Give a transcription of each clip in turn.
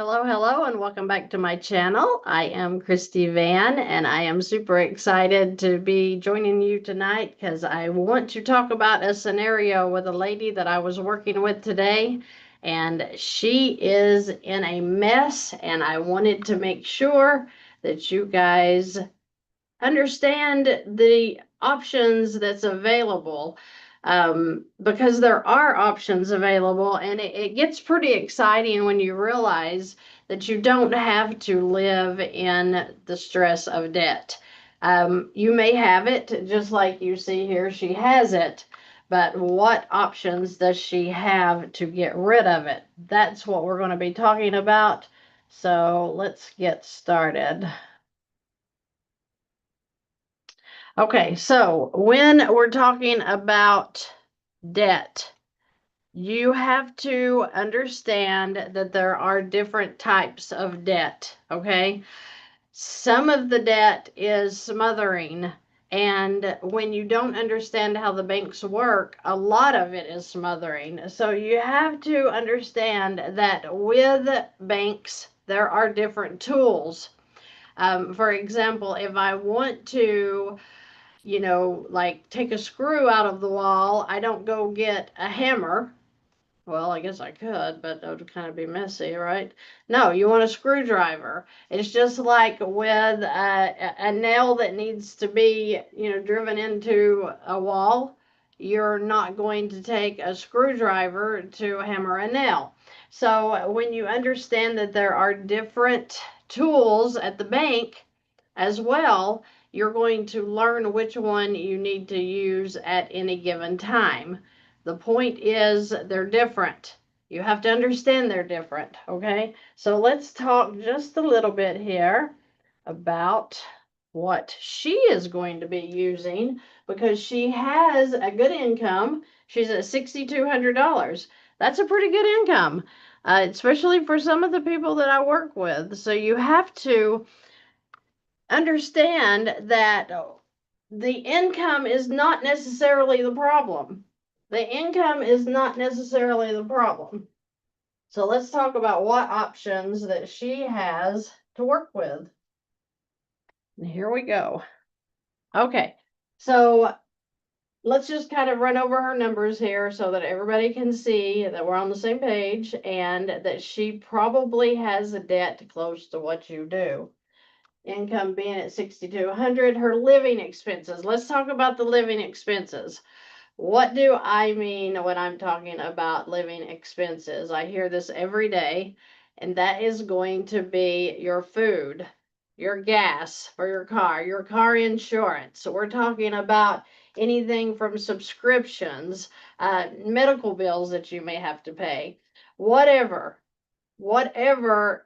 Hello, hello, and welcome back to my channel. I am Christy VANN, and I am super excited to be joining you tonight because I want to talk about a scenario with a lady that I was working with today, and she is in a mess, and I wanted to make sure that you guys understand the options that's available, because there are options available, and it gets pretty exciting when you realize that you don't have to live in the stress of debt. You may have it just like you see here, she has it, but what options does she have to get rid of it? That's what we're going to be talking about. So let's get started. Okay, so when we're talking about debt, you have to understand that there are different types of debt, okay? Some of the debt is smothering, and when you don't understand how the banks work, a lot of it is smothering. So you have to understand that with banks, there are different tools. For example, if I want to like take a screw out of the wall, I don't go get a hammer. Well, I guess I could, but that would kind of be messy, right? No, you want a screwdriver. It's just like with a nail that needs to be, driven into a wall. You're not going to take a screwdriver to hammer a nail. So when you understand that there are different tools at the bank as well, you're going to learn which one you need to use at any given time. The point is they're different. You have to understand they're different, okay? So let's talk just a little bit here about what she is going to be using, because she has a good income. She's at $6,200. That's a pretty good income, especially for some of the people that I work with. So you have to understand that the income is not necessarily the problem. The income is not necessarily the problem. So let's talk about what options that she has to work with. And here we go. Okay, so let's just kind of run over her numbers here so that everybody can see that we're on the same page and that she probably has a debt close to what you do. Income being at 6,200. Her living expenses. Let's talk about the living expenses. What do I mean when I'm talking about living expenses? I hear this every day, and that is going to be your food, your gas for your car insurance. So we're talking about anything from subscriptions, medical bills that you may have to pay, whatever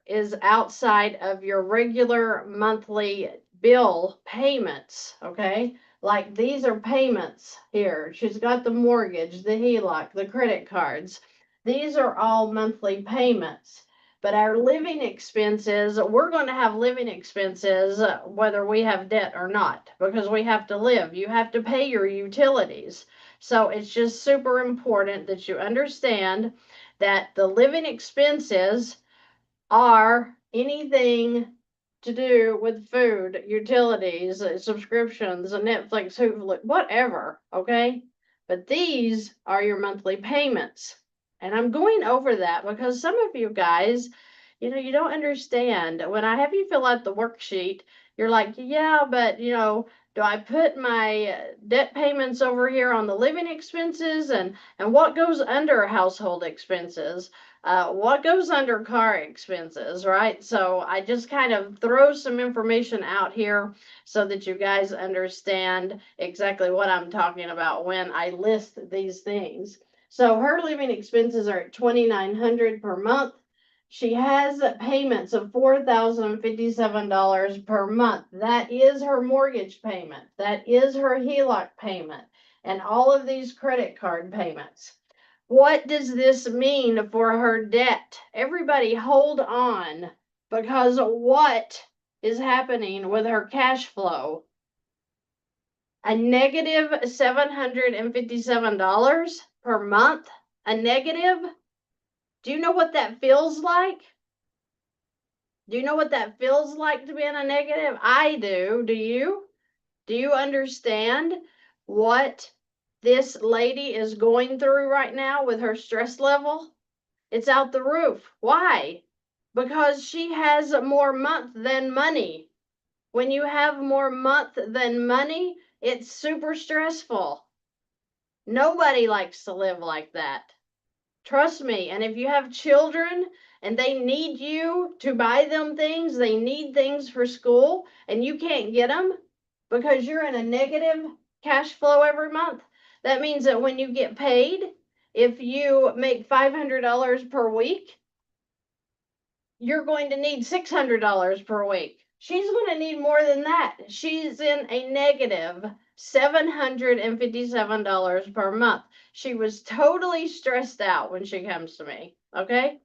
is outside of your regular monthly bill payments, okay? Like these are payments here. She's got the mortgage, the HELOC, the credit cards. These are all monthly payments. But our living expenses, we're going to have living expenses whether we have debt or not, because we have to live. You have to pay your utilities. So it's just super important that you understand that the living expenses are anything to do with food, utilities, subscriptions, Netflix, Hulu, whatever, okay? But these are your monthly payments. And I'm going over that because some of you guys, you don't understand. When I have you fill out the worksheet, you're like, yeah, but, do I put my debt payments over here on the living expenses, and what goes under household expenses? What goes under car expenses, right? So I just kind of throw some information out here so that you guys understand exactly what I'm talking about when I list these things. So her living expenses are at $2,900 per month. She has payments of $4,057 per month. That is her mortgage payment. That is her HELOC payment, and all of these credit card payments. What does this mean for her debt? Everybody hold on, because what is happening with her cash flow? A negative $757 per month? A negative? Do you know what that feels like? Do you know what that feels like to be in a negative? I do. Do you? Do you understand what this lady is going through right now with her stress level? It's out the roof. Why? Because she has more month than money. When you have more month than money, it's super stressful. Nobody likes to live like that. Trust me. And if you have children and they need you to buy them things, they need things for school, and you can't get them because you're in a negative cash flow every month, that means that when you get paid, if you make $500 per week, you're going to need $600 per week. She's going to need more than that. She's in a negative $757 per month. She was totally stressed out when she comes to me. Okay.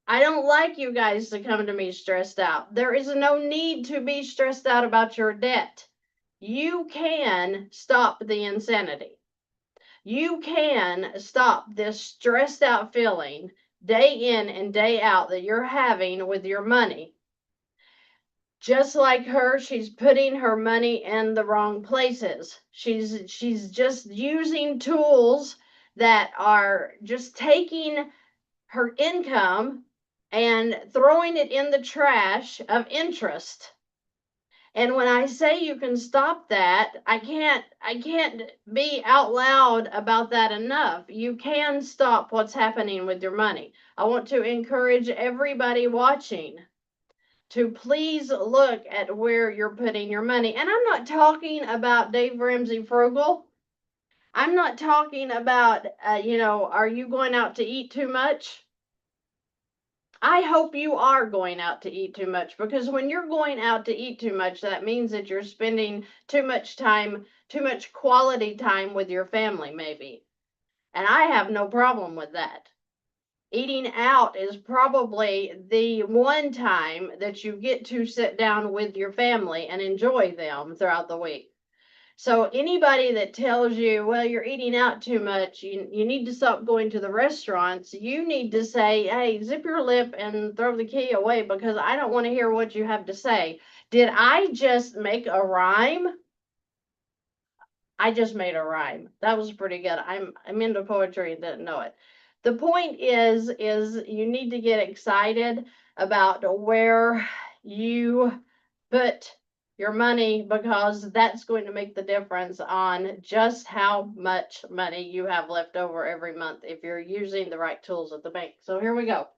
I don't like you guys to come to me stressed out. There is no need to be stressed out about your debt. You can stop the insanity. You can stop this stressed out feeling day in and day out that you're having with your money. Just like her, she's putting her money in the wrong places. She's just using tools that are just taking her income and throwing it in the trash of interest. And when I say you can stop that, I can't be out loud about that enough. You can stop what's happening with your money. I want to encourage everybody watching to please look at where you're putting your money. And I'm not talking about Dave Ramsey Frugal. I'm not talking about, are you going out to eat too much? I hope you are going out to eat too much, because when you're going out to eat too much, that means that you're spending too much time, too much quality time with your family, maybe. And I have no problem with that. Eating out is probably the one time that you get to sit down with your family and enjoy them throughout the week. So anybody that tells you, well, you're eating out too much, you need to stop going to the restaurants, you need to say, hey, zip your lip and throw the key away, because I don't want to hear what you have to say. Did I just make a rhyme? I just made a rhyme. That was pretty good. I'm into poetry and didn't know it. The point is you need to get excited about where you put your money, because that's going to make the difference on just how much money you have left over every month if you're using the right tools at the bank. So here we go.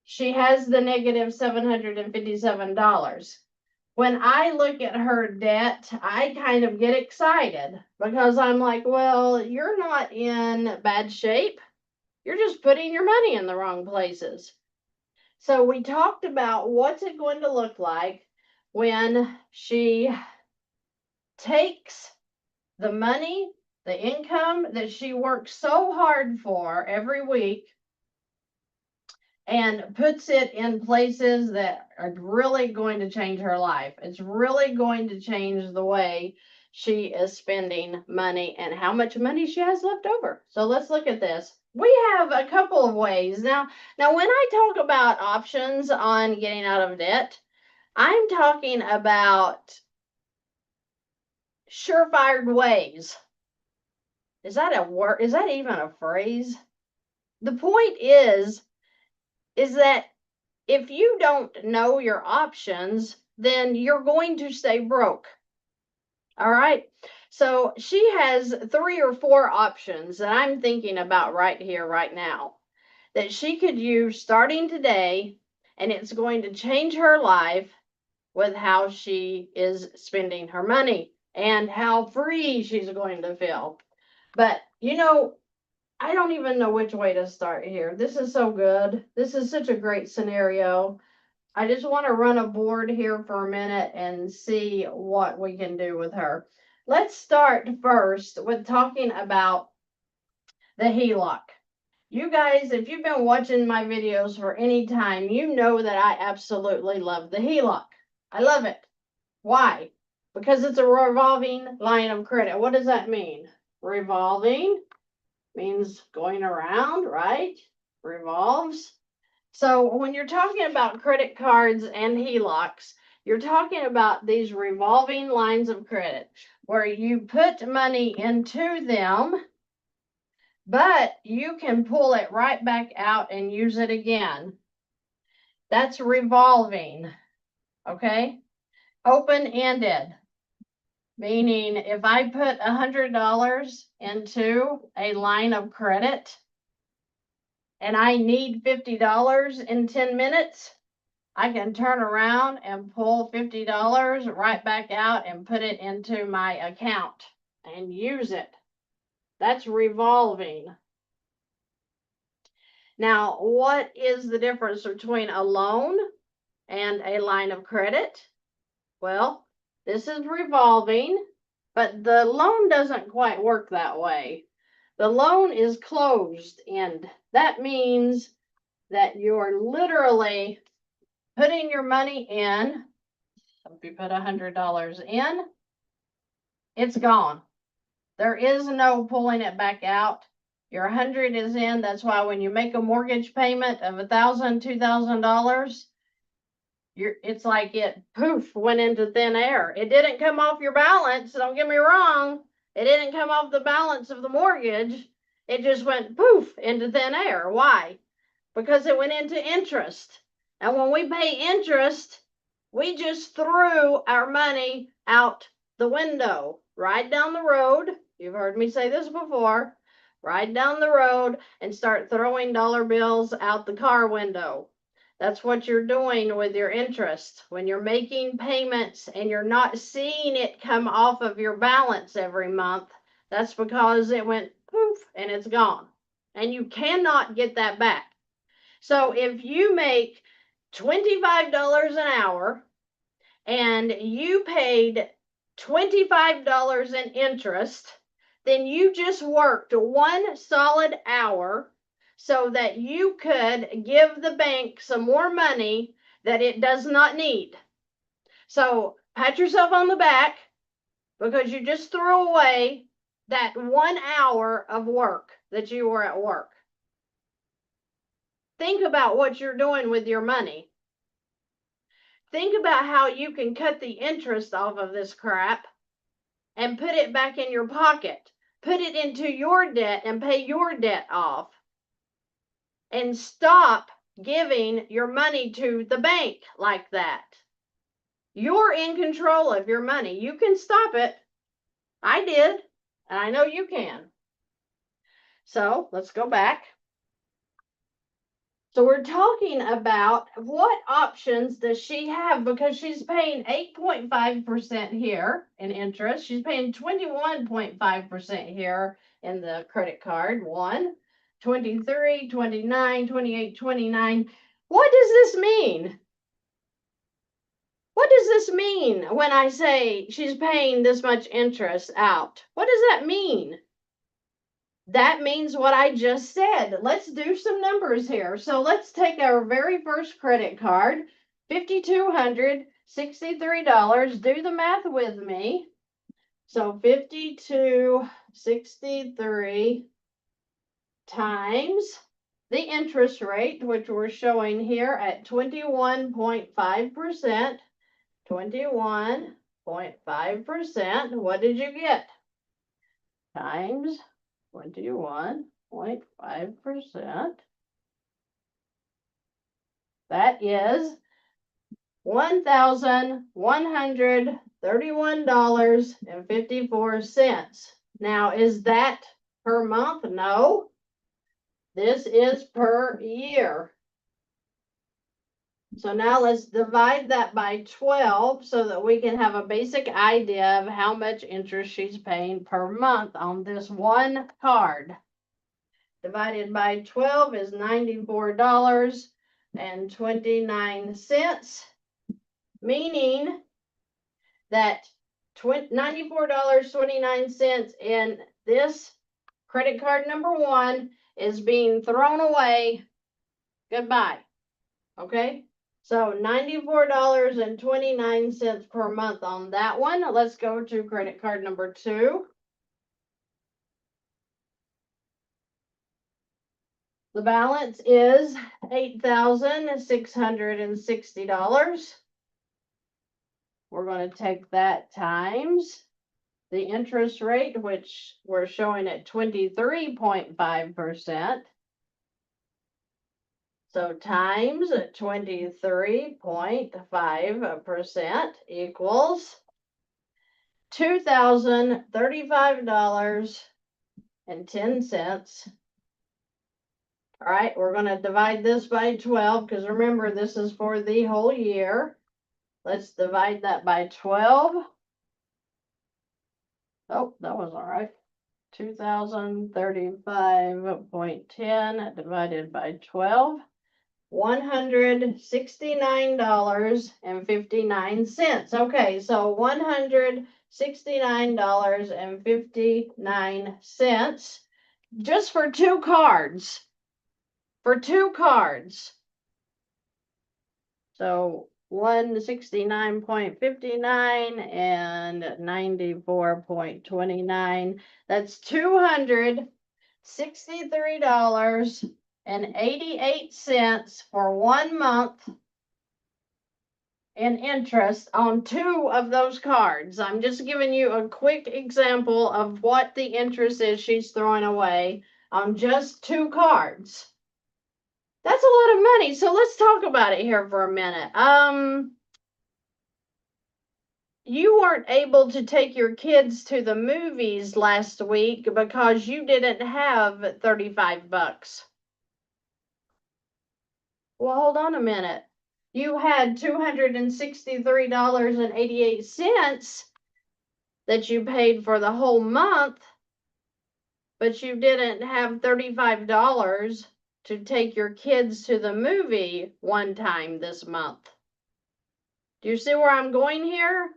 She has the negative $757. When I look at her debt, I kind of get excited because I'm like, well, you're not in bad shape. You're just putting your money in the wrong places. So we talked about what's it going to look like when she takes the money, the income that she works so hard for every week, and puts it in places that are really going to change her life. It's really going to change the way she is spending money and how much money she has left over. So let's look at this. We have a couple of ways. Now when I talk about options on getting out of debt, I'm talking about surefire ways. Is that a word? Is that even a phrase? The point is that if you don't know your options, then you're going to stay broke. All right. So she has 3 or 4 options that I'm thinking about right here, right now, that she could use starting today, and it's going to change her life with how she is spending her money and how free she's going to feel. But, I don't even know which way to start here. This is so good. This is such a great scenario. I just want to run a board here for a minute and see what we can do with her. Let's start first with talking about the HELOC. You guys, if you've been watching my videos for any time, you know that I absolutely love the HELOC. I love it. Why? Because it's a revolving line of credit. What does that mean? Revolving means going around, right? Revolves. So when you're talking about credit cards and HELOCs, you're talking about these revolving lines of credit where you put money into them, but you can pull it right back out and use it again. That's revolving, okay? Open-ended, meaning if I put $100 into a line of credit and I need $50 in 10 minutes, I can turn around and pull $50 right back out and put it into my account and use it. That's revolving. Now, what is the difference between a loan and a line of credit? Well, this is revolving, but the loan doesn't quite work that way. The loan is closed end. That means that you're literally putting your money in. If you put $100 in, it's gone. There is no pulling it back out. Your 100 is in. That's why when you make a mortgage payment of $1,000, $2,000, it's like it poof went into thin air. It didn't come off your balance. Don't get me wrong. It didn't come off the balance of the mortgage. It just went poof into thin air. Why? Because it went into interest. And when we pay interest, we just threw our money out the window, right down the road. You've heard me say this before. Ride down the road and start throwing dollar bills out the car window. That's what you're doing with your interest. When you're making payments and you're not seeing it come off of your balance every month, that's because it went poof and it's gone. And you cannot get that back. So if you make $25 an hour and you paid $25 in interest, then you just worked 1 solid hour so that you could give the bank some more money that it does not need. So pat yourself on the back because you just threw away that 1 hour of work that you were at work. Think about what you're doing with your money. Think about how you can cut the interest off of this crap and put it back in your pocket. Put it into your debt and pay your debt off. And stop giving your money to the bank like that. You're in control of your money. You can stop it. I did, and I know you can. So let's go back. So we're talking about what options does she have, because she's paying 8.5% here in interest. She's paying 21.5% here in the credit card. 23, 29, 28, 29. What does this mean? What does this mean when I say she's paying this much interest out? What does that mean? That means what I just said. Let's do some numbers here. So let's take our very first credit card, $5,263. Do the math with me. So $5,263 times the interest rate, which we're showing here at 21.5%. 21.5%. What did you get? Times 21.5%. That is $1,131.54. Now, is that per month? No. This is per year. So now let's divide that by 12 so that we can have a basic idea of how much interest she's paying per month on this one card. Divided by 12 is $94.29, meaning that $94.29 in this credit card number 1 is being thrown away. Goodbye. Okay? So $94.29 per month on that one. Let's go to credit card number 2. The balance is $8,660. We're going to take that times the interest rate, which we're showing at 23.5%. So times 23.5% equals $2,035.10. All right, we're going to divide this by 12 because remember, this is for the whole year. Let's divide that by 12. Oh, that was all right. 2,035.10 divided by 12. $169.59. Okay, so $169.59 just for two cards. For two cards. So 169.59 and 94.29. That's $263.88 for 1 month in interest on two of those cards. I'm just giving you a quick example of what the interest is she's throwing away on just two cards. That's a lot of money. So let's talk about it here for a minute. You weren't able to take your kids to the movies last week because you didn't have 35 bucks. Well, hold on a minute. You had $263.88 that you paid for the whole month, but you didn't have $35 to take your kids to the movie one time this month. Do you see where I'm going here?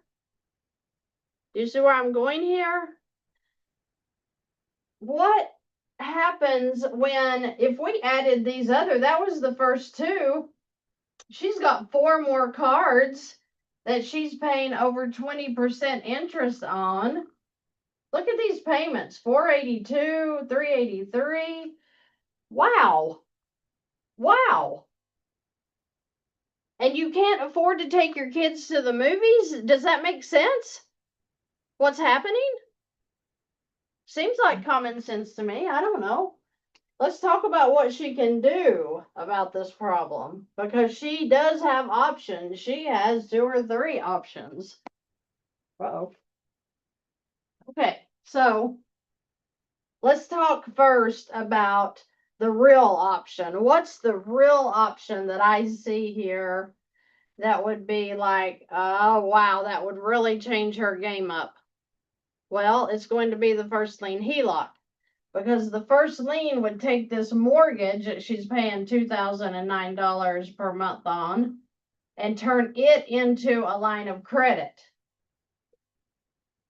Do you see where I'm going here? What happens when, if we added these other, that was the first two. She's got 4 more cards that she's paying over 20% interest on. Look at these payments, $482, $383. Wow. Wow. And you can't afford to take your kids to the movies? Does that make sense? What's happening? Seems like common sense to me. I don't know. Let's talk about what she can do about this problem, because she does have options. She has 2 or 3 options. Uh-oh. Okay, so let's talk first about the real option. What's the real option that I see here that would be like, oh, wow, that would really change her game up? Well, it's going to be the first lien HELOC, because the first lien would take this mortgage that she's paying $2,009 per month on and turn it into a line of credit.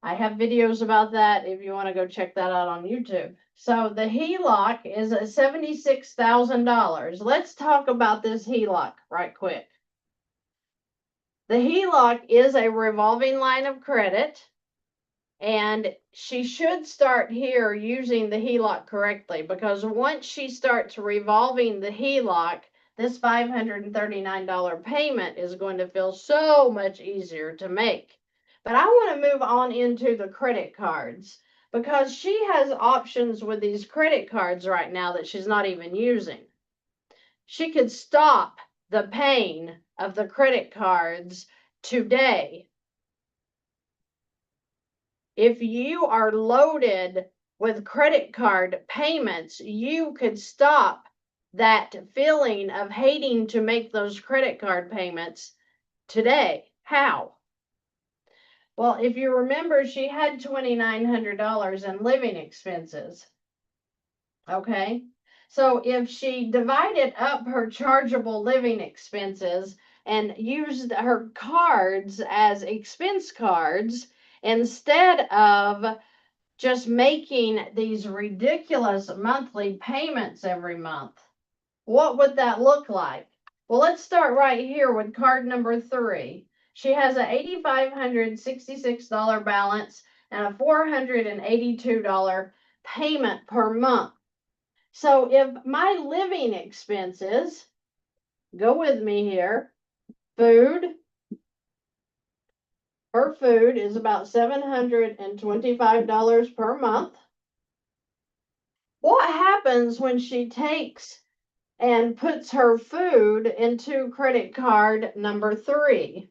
I have videos about that if you want to go check that out on YouTube. So the HELOC is at $76,000. Let's talk about this HELOC right quick. The HELOC is a revolving line of credit, and she should start here using the HELOC correctly, because once she starts revolving the HELOC, this $539 payment is going to feel so much easier to make. But I want to move on into the credit cards, because she has options with these credit cards right now that she's not even using. She could stop the pain of the credit cards today. If you are loaded with credit card payments, you could stop that feeling of hating to make those credit card payments today. How? Well, if you remember, she had $2,900 in living expenses. Okay, so if she divided up her chargeable living expenses and used her cards as expense cards instead of just making these ridiculous monthly payments every month, what would that look like? Well, let's start right here with card number 3. She has an $8,566 balance and a $482 payment per month. So if my living expenses, go with me here, food, her food is about $725 per month. What happens when she takes and puts her food into credit card number 3?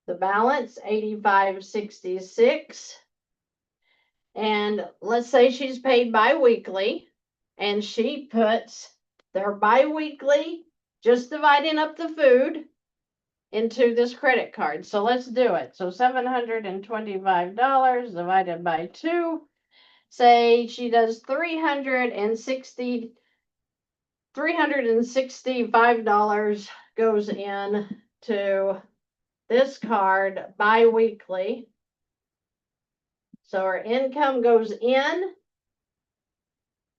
The balance, $85.66. And let's say she's paid bi-weekly, and she puts their bi-weekly, just dividing up the food, into this credit card. So let's do it. So $725 divided by 2. Say she does $365 goes in to this card bi-weekly. So her income goes in.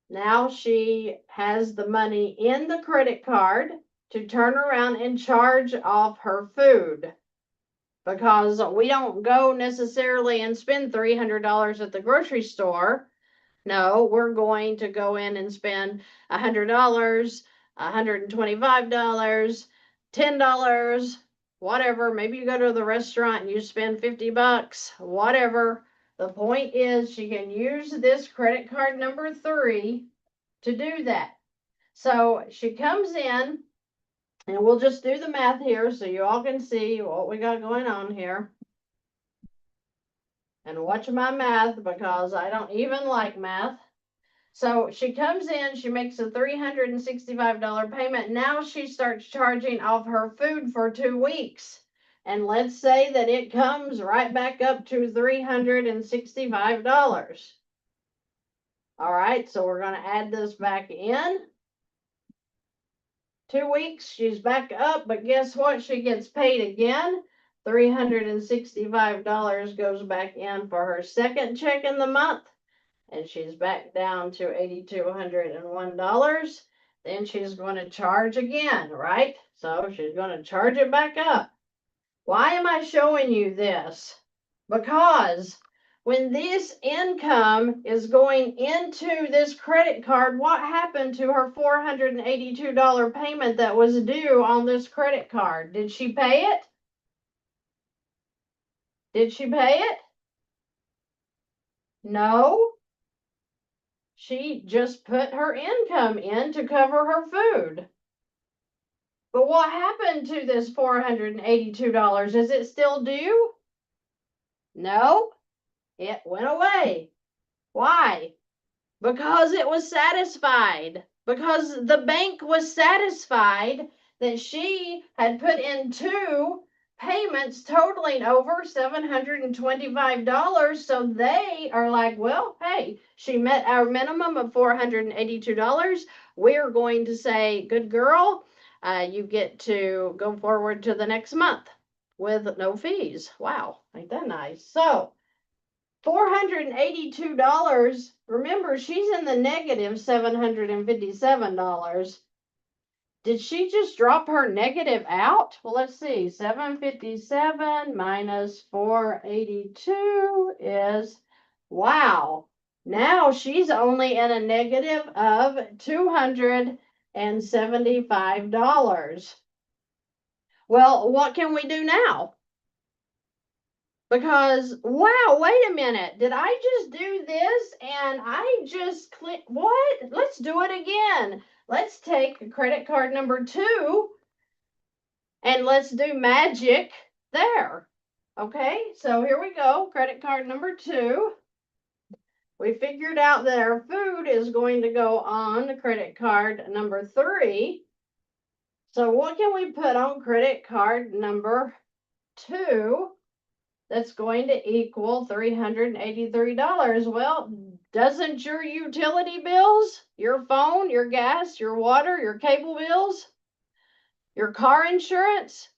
Now she has the money in the credit card to turn around and charge off her food. Because we don't go necessarily and spend $300 at the grocery store. No, we're going to go in and spend $100, $125, $10, whatever. Maybe you go to the restaurant and you spend $50, whatever. The point is she can use this credit card number 3 to do that. So she comes in, and we'll just do the math here so you all can see what we got going on here. And watch my math because I don't even like math. So she comes in, she makes a $365 payment. Now she starts charging off her food for 2 weeks. And let's say that it comes right back up to $365. All right, so we're going to add this back in. 2 weeks, she's back up, but guess what? She gets paid again. $365 goes back in for her second check in the month, and she's back down to $8,201. Then she's going to charge again, right? So she's going to charge it back up. Why am I showing you this? Because when this income is going into this credit card, what happened to her $482 payment that was due on this credit card? Did she pay it? Did she pay it? No. She just put her income in to cover her food. But what happened to this $482? Is it still due? No, it went away. Why? Because it was satisfied. Because the bank was satisfied that she had put in 2 payments totaling over $725. So they are like, well, hey, she met our minimum of $482. We're going to say, good girl, you get to go forward to the next month with no fees. Wow, ain't that nice? So $482. Remember, she's in the negative $757. Did she just drop her negative out? Well, let's see. 757 minus 482 is, wow. Now she's only in a negative of $275. Well, what can we do now? Because, wow, wait a minute. Did I just do this and I just click? What? Let's do it again. Let's take credit card number 2 and let's do magic there. Okay, so here we go. Credit card number 2. We figured out that our food is going to go on credit card number 3. So what can we put on credit card number 2? That's going to equal $383. Well, doesn't your utility bills, your phone, your gas, your water, your cable bills, your car insurance,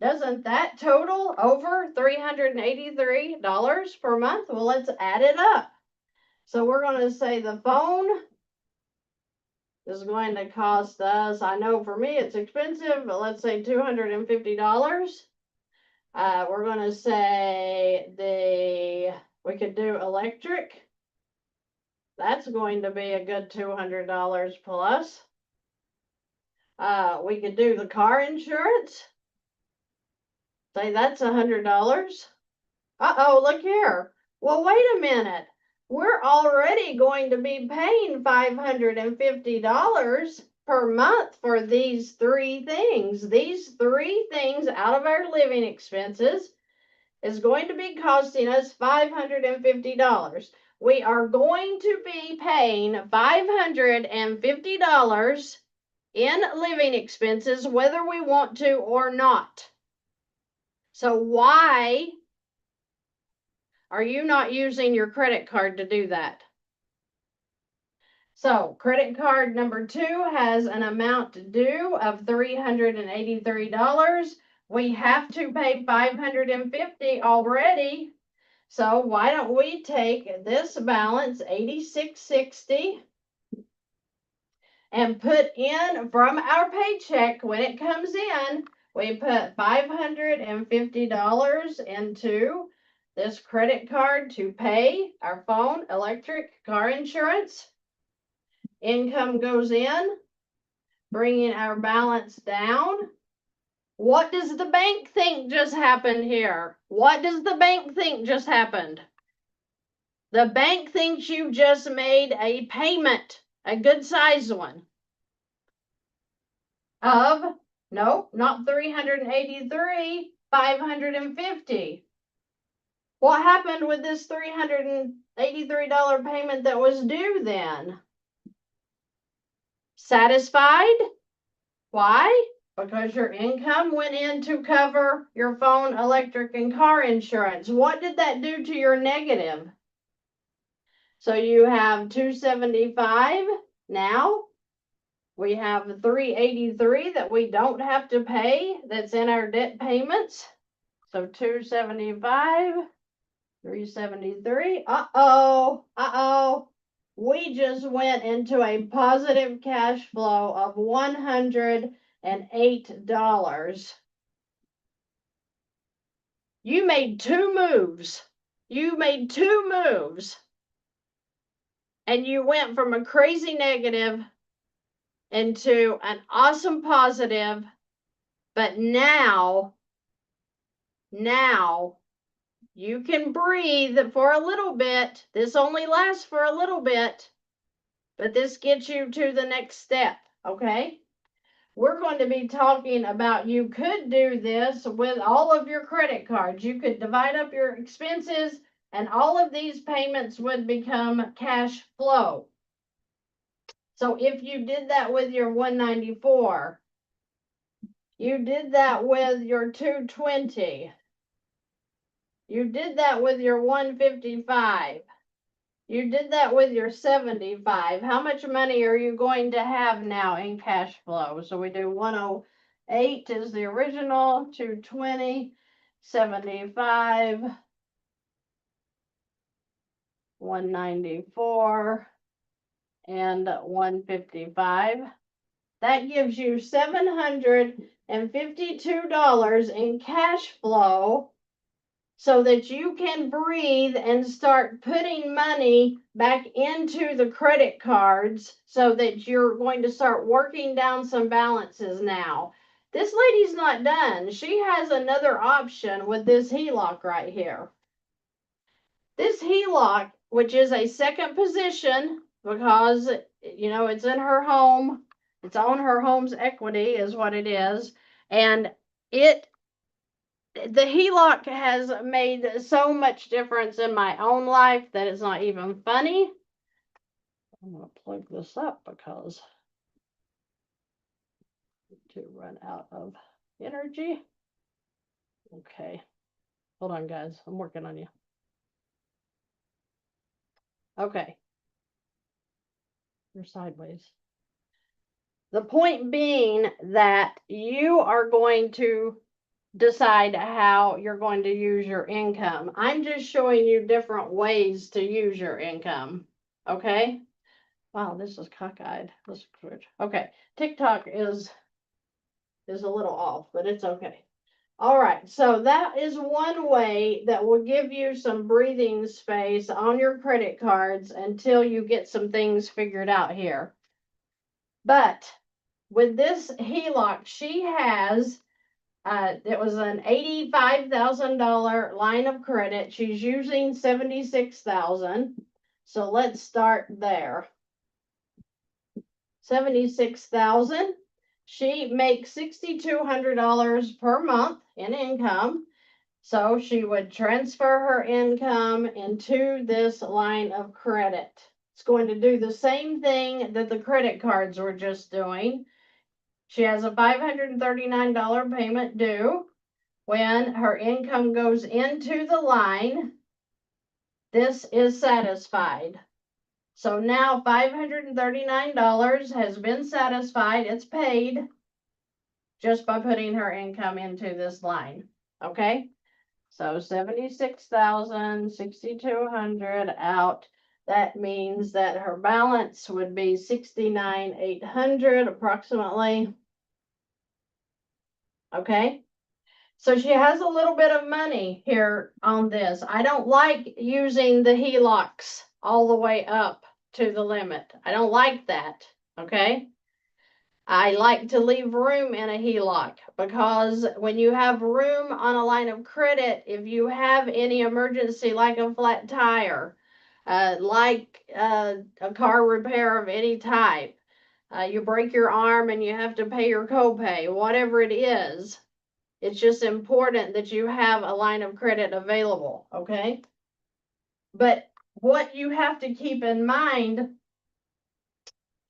doesn't that total over $383 per month? Well, let's add it up. So we're going to say the phone is going to cost us, I know for me it's expensive, but let's say $250. We're going to say we could do electric. That's going to be a good $200 plus. We could do the car insurance. Say that's $100. Uh-oh, look here. Well, wait a minute. We're already going to be paying $550 per month for these three things. These three things out of our living expenses is going to be costing us $550. We are going to be paying $550 in living expenses, whether we want to or not. So why are you not using your credit card to do that? So credit card number 2 has an amount due of $383. We have to pay $550 already. So why don't we take this balance, $86.60, and put in from our paycheck when it comes in, we put $550 into this credit card to pay our phone, electric, car insurance. Income goes in, bringing our balance down. What does the bank think just happened here? What does the bank think just happened? The bank thinks you just made a payment, a good sized one, of, no, not 383, 550. What happened with this $383 payment that was due then? Satisfied? Why? Because your income went in to cover your phone, electric, and car insurance. What did that do to your negative? So you have $275 now. We have $383 that we don't have to pay that's in our debt payments. So $275, $373. Uh-oh. We just went into a positive cash flow of $108. You made two moves. And you went from a crazy negative into an awesome positive. But now you can breathe for a little bit. This only lasts for a little bit, but this gets you to the next step, okay? We're going to be talking about, you could do this with all of your credit cards. You could divide up your expenses and all of these payments would become cash flow. So if you did that with your 194, you did that with your 220, you did that with your 155, you did that with your 75. How much money are you going to have now in cash flow? So we do 108 is the original, 220, 75, 194, and 155. That gives you $752 in cash flow so that you can breathe and start putting money back into the credit cards so that you're going to start working down some balances now. This lady's not done. She has another option with this HELOC right here. This HELOC, which is a second position because, you know, it's in her home. It's on her home's equity is what it is. And the HELOC has made so much difference in my own life that it's not even funny. I'm going to plug this up because to run out of energy. Okay. Hold on, guys. I'm working on you. Okay. You're sideways. The point being that you are going to decide how you're going to use your income. I'm just showing you different ways to use your income. Okay. Wow, this is cockeyed. Let's switch. Okay. TikTok is a little off, but it's okay. All right, so that is one way that will give you some breathing space on your credit cards until you get some things figured out here. But with this HELOC, she has, it was an $85,000 line of credit. She's using $76,000. So let's start there. $76,000. She makes $6,200 per month in income. So she would transfer her income into this line of credit. It's going to do the same thing that the credit cards were just doing. She has a $539 payment due. When her income goes into the line, this is satisfied. So now $539 has been satisfied. It's paid just by putting her income into this line. Okay? So 76,000, 6,200 out. That means that her balance would be 69,800 approximately. Okay? So she has a little bit of money here on this. I don't like using the HELOCs all the way up to the limit. I don't like that. Okay? I like to leave room in a HELOC because when you have room on a line of credit, if you have any emergency like a flat tire, a car repair of any type, you break your arm and you have to pay your copay, whatever it is, it's just important that you have a line of credit available, okay? But what you have to keep in mind,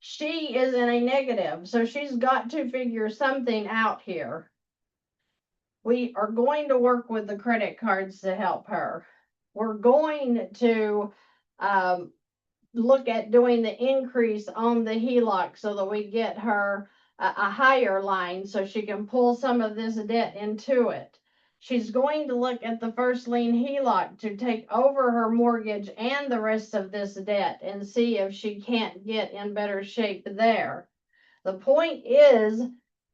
she is in a negative, so she's got to figure something out here. We are going to work with the credit cards to help her. We're going to look at doing the increase on the HELOC so that we get her a higher line so she can pull some of this debt into it. She's going to look at the first lien HELOC to take over her mortgage and the rest of this debt and see if she can't get in better shape there. The point is,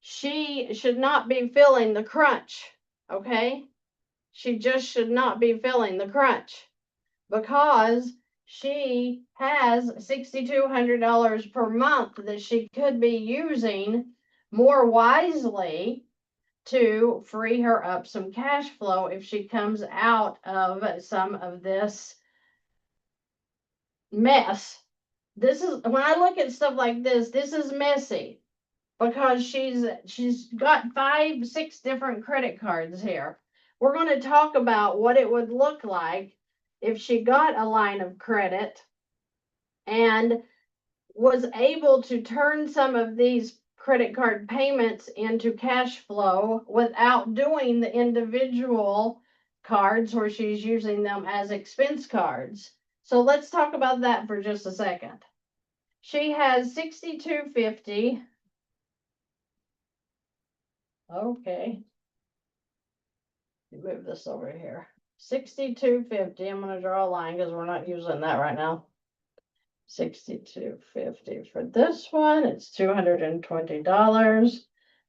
she should not be feeling the crunch, okay? She just should not be feeling the crunch because she has $6,200 per month that she could be using more wisely to free her up some cash flow if she comes out of some of this mess. This is, when I look at stuff like this is messy because she's got 5, 6 different credit cards here. We're going to talk about what it would look like if she got a line of credit and was able to turn some of these credit card payments into cash flow without doing the individual cards where she's using them as expense cards. So let's talk about that for just a second. She has $6,250. Okay. Move this over here. $6,250. I'm going to draw a line because we're not using that right now. $6,250 for this one. It's $220.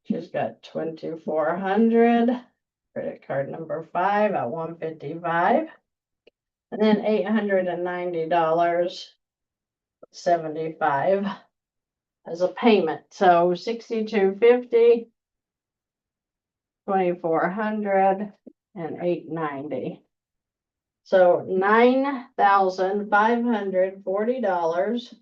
She's got $2,400. Credit card number 5 at $155. And then $890.75 as a payment. So $6,250, $2,400, and $890. So $9,540.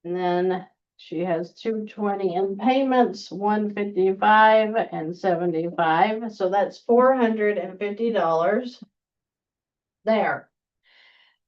And then she has $220 in payments, $155 and $75. So that's $450 there.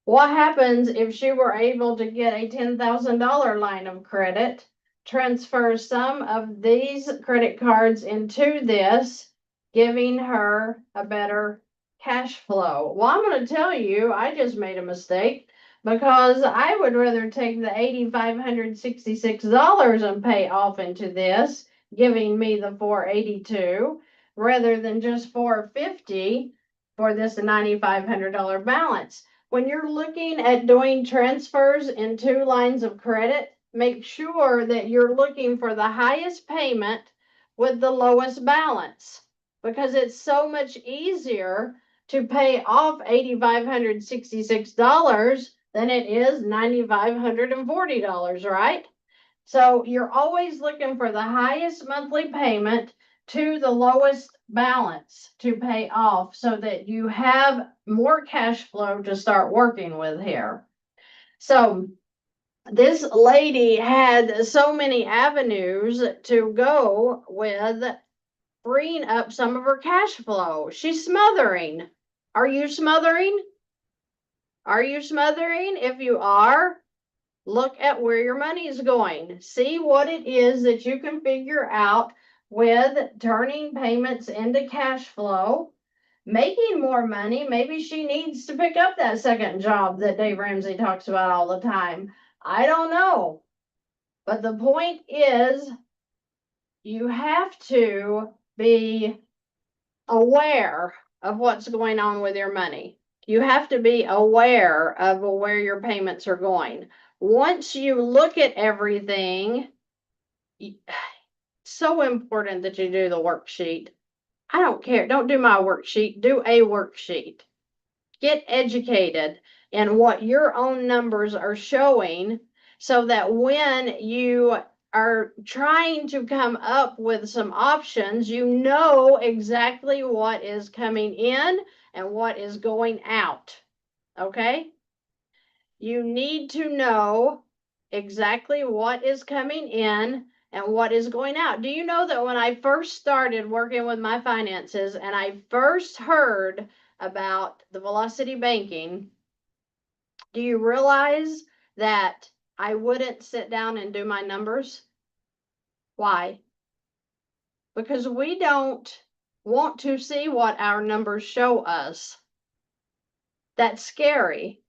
What happens if she were able to get a $10,000 line of credit, transfer some of these credit cards into this, giving her a better cash flow? Well, I'm going to tell you, I just made a mistake because I would rather take the $8,566 and pay off into this, giving me the $482 rather than just $450 for this $9,500 balance. When you're looking at doing transfers in 2 lines of credit, make sure that you're looking for the highest payment with the lowest balance. because it's so much easier to pay off $8,566 than it is $9,540, right? So you're always looking for the highest monthly payment to the lowest balance to pay off so that you have more cash flow to start working with here. So this lady had so many avenues to go with freeing up some of her cash flow. She's smothering. Are you smothering? Are you smothering? If you are, look at where your money is going. See what it is that you can figure out with turning payments into cash flow, making more money. Maybe she needs to pick up that second job that Dave Ramsey talks about all the time. I don't know. But the point is, you have to be aware of what's going on with your money. You have to be aware of where your payments are going. Once you look at everything, it's so important that you do the worksheet. I don't care. Don't do my worksheet. Do a worksheet. Get educated in what your own numbers are showing so that when you are trying to come up with some options, you know exactly what is coming in and what is going out. Okay? You need to know exactly what is coming in and what is going out. Do you know that when I first started working with my finances and I first heard about the velocity banking, do you realize that I wouldn't sit down and do my numbers? Why? Because we don't want to see what our numbers show us. That's scary.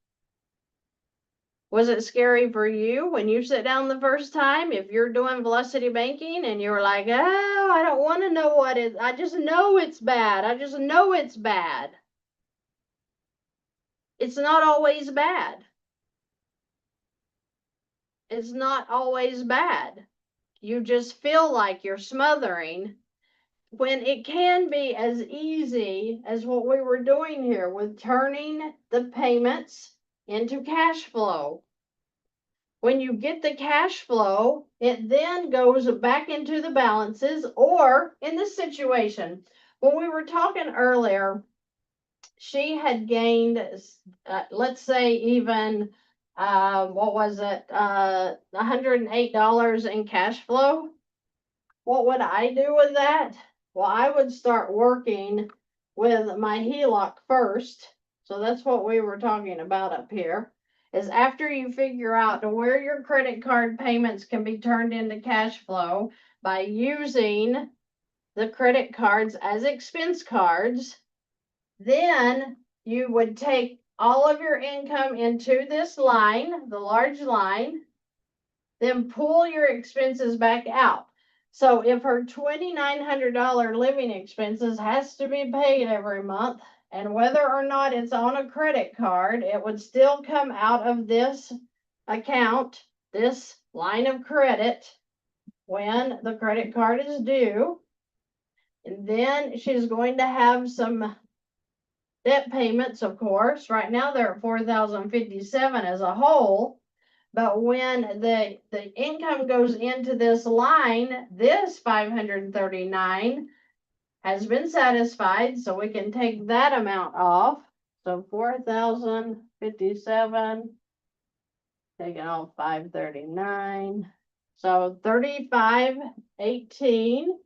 Was it scary for you when you sit down the first time? If you're doing velocity banking and you're like, oh, I don't want to know what it is. I just know it's bad. I just know it's bad. It's not always bad. It's not always bad. You just feel like you're smothering when it can be as easy as what we were doing here with turning the payments into cash flow. When you get the cash flow, it then goes back into the balances, or in this situation, when we were talking earlier, she had gained, let's say even, what was it, $108 in cash flow. What would I do with that? Well, I would start working with my HELOC first. So that's what we were talking about up here, is after you figure out where your credit card payments can be turned into cash flow by using the credit cards as expense cards, then you would take all of your income into this line, the large line, then pull your expenses back out. So if her $2,900 living expenses has to be paid every month, and whether or not it's on a credit card, it would still come out of this account, this line of credit, when the credit card is due. And then she's going to have some debt payments, of course. Right now they're at $4,057 as a whole. But when the income goes into this line, this 539 has been satisfied, so we can take that amount off. So 4,057, taking off 539. So 3,518.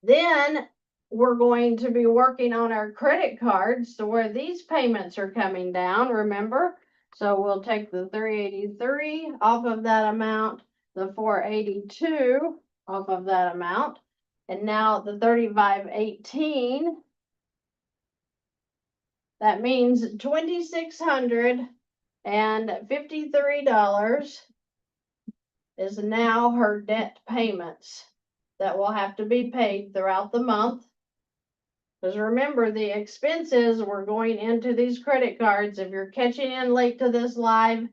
Then we're going to be working on our credit cards to where these payments are coming down, remember? So we'll take the 383 off of that amount, the 482 off of that amount, and now the 3,518. That means $2,653 is now her debt payments that will have to be paid throughout the month. Because remember, the expenses were going into these credit cards. If you're catching in late to this live,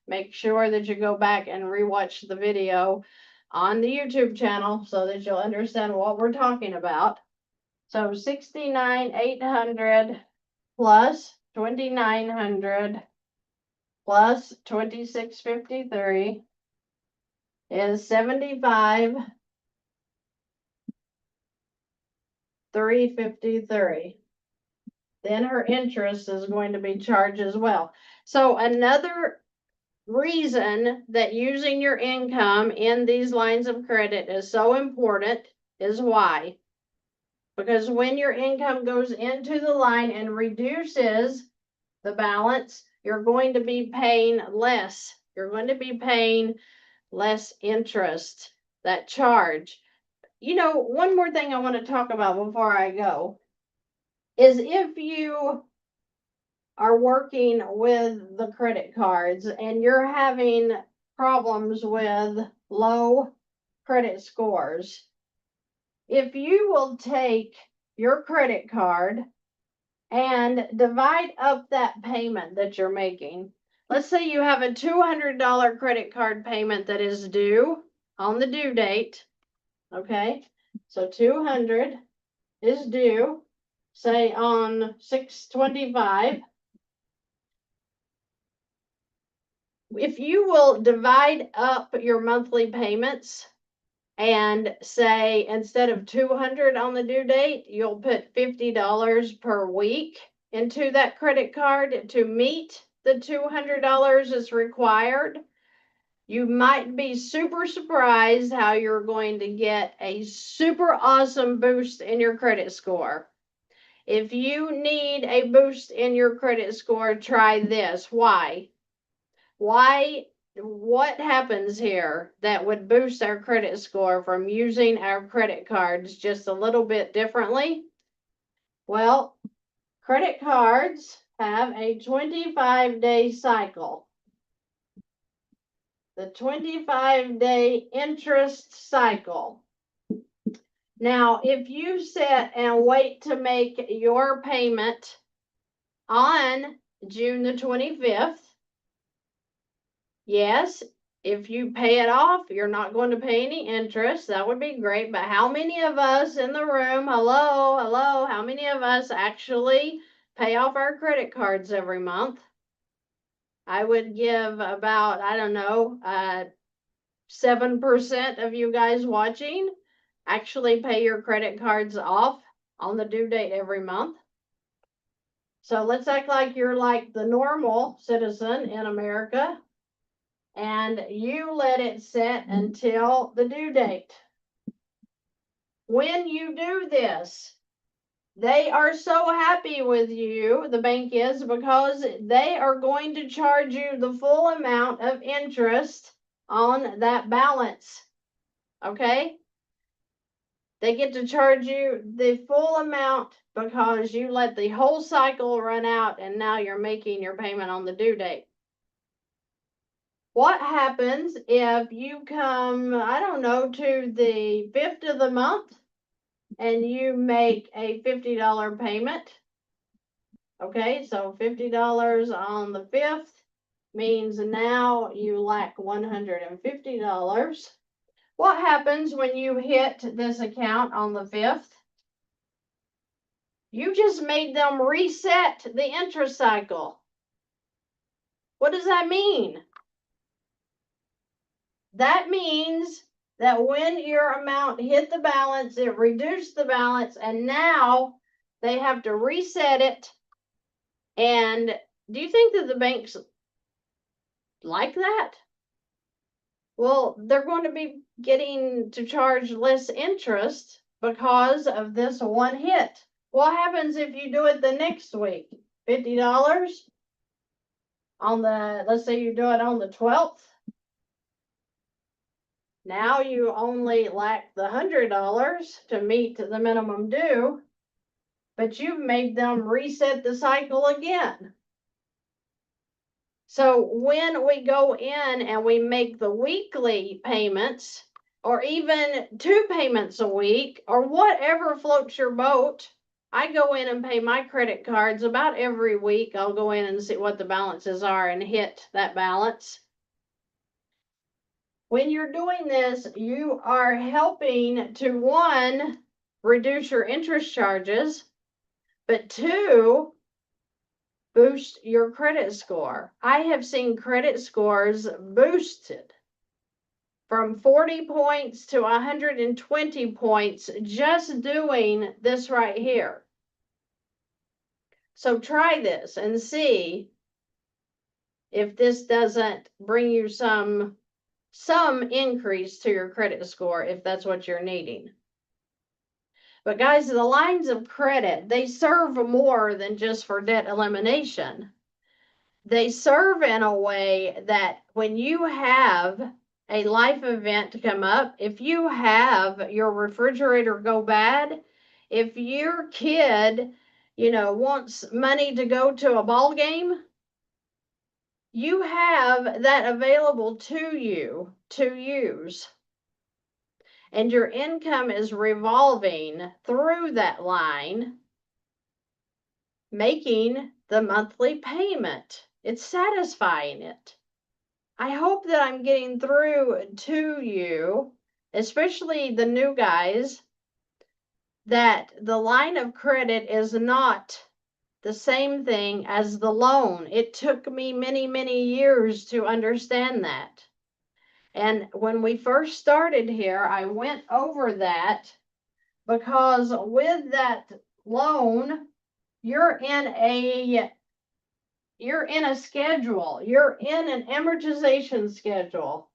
make sure that you go back and rewatch the video. on the YouTube channel so that you'll understand what we're talking about. So 69,800 plus 2,900 plus 2,653 is 75,353. Then her interest is going to be charged as well. So another reason that using your income in these lines of credit is so important is why? Because when your income goes into the line and reduces the balance, you're going to be paying less. You're going to be paying less interest, that charge. You know, one more thing I want to talk about before I go is if you are working with the credit cards and you're having problems with low credit scores, if you will take your credit card and divide up that payment that you're making. Let's say you have a $200 credit card payment that is due on the due date. Okay, so 200 is due, say on 6/25. If you will divide up your monthly payments and say instead of 200 on the due date, you'll put $50 per week into that credit card to meet the $200 is required, you might be super surprised how you're going to get a super awesome boost in your credit score. If you need a boost in your credit score, try this. Why? What happens here that would boost our credit score from using our credit cards just a little bit differently? Well, credit cards have a 25-day cycle. The 25-day interest cycle. Now, if you sit and wait to make your payment on June the 25th, yes, if you pay it off, you're not going to pay any interest. That would be great. But how many of us in the room, hello, how many of us actually pay off our credit cards every month? I would give about, I don't know, 7% of you guys watching actually pay your credit cards off on the due date every month. So let's act like you're like the normal citizen in America and you let it sit until the due date. When you do this, they are so happy with you, the bank is, because they are going to charge you the full amount of interest on that balance. Okay? They get to charge you the full amount because you let the whole cycle run out and now you're making your payment on the due date. What happens if you come, I don't know, to the 5th of the month and you make a $50 payment? Okay, so $50 on the 5th means now you lack $150. What happens when you hit this account on the 5th? You just made them reset the interest cycle. What does that mean? That means that when your amount hit the balance, it reduced the balance, and now they have to reset it. And do you think that the banks like that? Well, they're going to be getting to charge less interest because of this one hit. What happens if you do it the next week? $50 on the, let's say you do it on the 12th. Now you only lack the $100 to meet the minimum due, but you've made them reset the cycle again. So when we go in and we make the weekly payments, or even 2 payments a week, or whatever floats your boat, I go in and pay my credit cards about every week. I'll go in and see what the balances are and hit that balance. When you're doing this, you are helping to, one, reduce your interest charges, but two, boost your credit score. I have seen credit scores boosted from 40 points to 120 points just doing this right here. So try this and see if this doesn't bring you some increase to your credit score if that's what you're needing. But guys, the lines of credit, they serve more than just for debt elimination. They serve in a way that when you have a life event come up, if you have your refrigerator go bad, if your kid, wants money to go to a ball game, you have that available to you to use. And your income is revolving through that line, making the monthly payment. It's satisfying it. I hope that I'm getting through to you, especially the new guys, that the line of credit is not the same thing as the loan. It took me many, many years to understand that. And when we first started here, I went over that because with that loan, you're in a schedule. You're in an amortization schedule.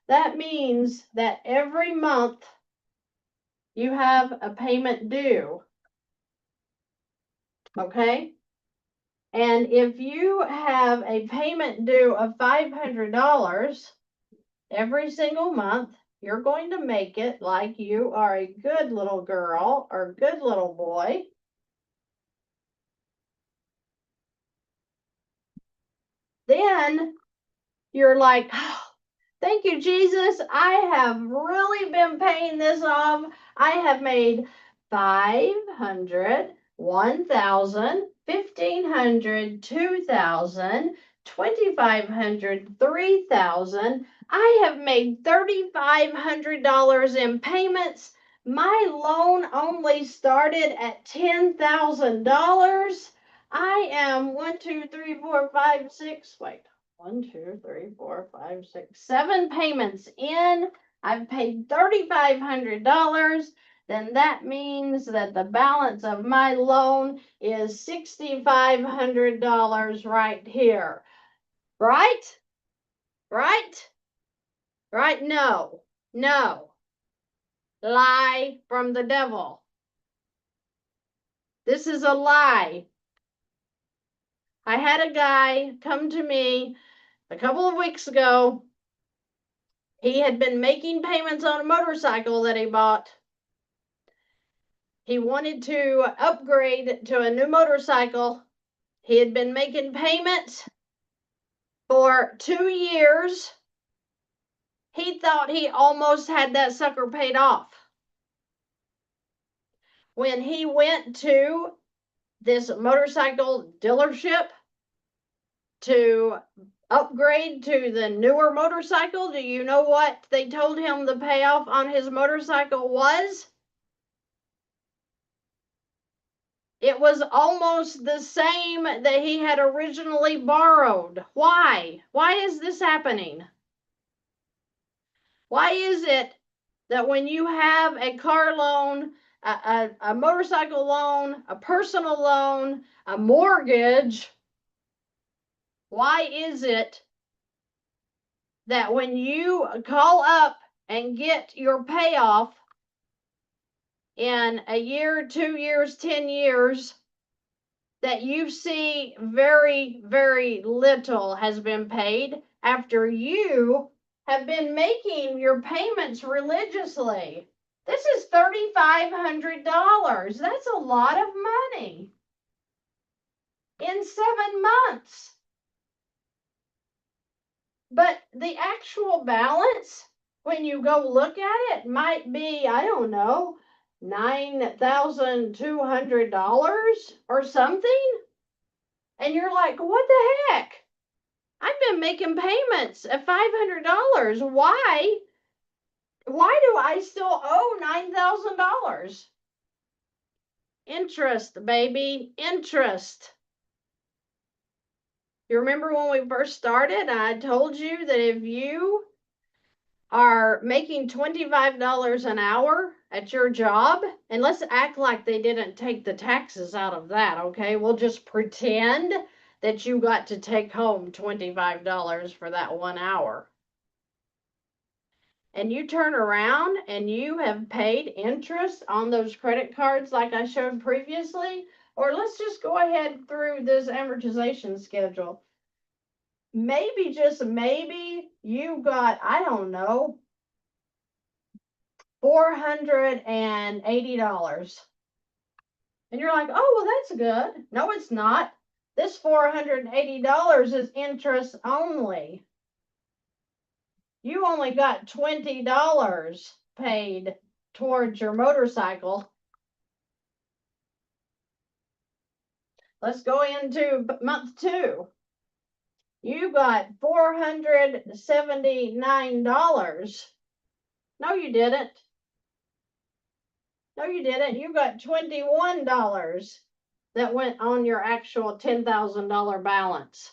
That means that every month you have a payment due. Okay? And if you have a payment due of $500 every single month, you're going to make it like you are a good little girl or good little boy. Then you're like, oh, thank you, Jesus. I have really been paying this off. I have made 500, 1,000, 1,500, 2,000, 2,500, 3,000. I have made $3,500 in payments. My loan only started at $10,000. I am 1, 2, 3, 4, 5, 6. Wait. 1, 2, 3, 4, 5, 6, 7 payments in. I've paid $3,500. Then that means that the balance of my loan is $6,500 right here. Right? Right? Right? No. No. Lie from the devil. This is a lie. I had a guy come to me a couple of weeks ago. He had been making payments on a motorcycle that he bought. He wanted to upgrade to a new motorcycle. He had been making payments for 2 years. He thought he almost had that sucker paid off. When he went to this motorcycle dealership to upgrade to the newer motorcycle, do you know what they told him the payoff on his motorcycle was? It was almost the same that he had originally borrowed. Why? Why is this happening? Why is it that when you have a car loan, a motorcycle loan, a personal loan, a mortgage, why is it that when you call up and get your payoff in a year, 2 years, 10 years, that you see very, very little has been paid after you have been making your payments religiously? This is $3,500. That's a lot of money in 7 months. But the actual balance, when you go look at it, might be, I don't know, $9,200 or something. And you're like, what the heck? I've been making payments of $500. Why? Why do I still owe $9,000? Interest, baby, interest. You remember when we first started, I told you that if you are making $25 an hour at your job, and let's act like they didn't take the taxes out of that, okay? We'll just pretend that you got to take home $25 for that 1 hour. And you turn around and you have paid interest on those credit cards like I showed previously, or let's just go ahead through this amortization schedule. Maybe, just maybe, you got, I don't know, $480. And you're like, oh, well, that's good. No, it's not. This $480 is interest only. You only got $20 paid towards your motorcycle. Let's go into month 2. You got $479. No, you didn't. No, you didn't. You got $21 that went on your actual $10,000 balance.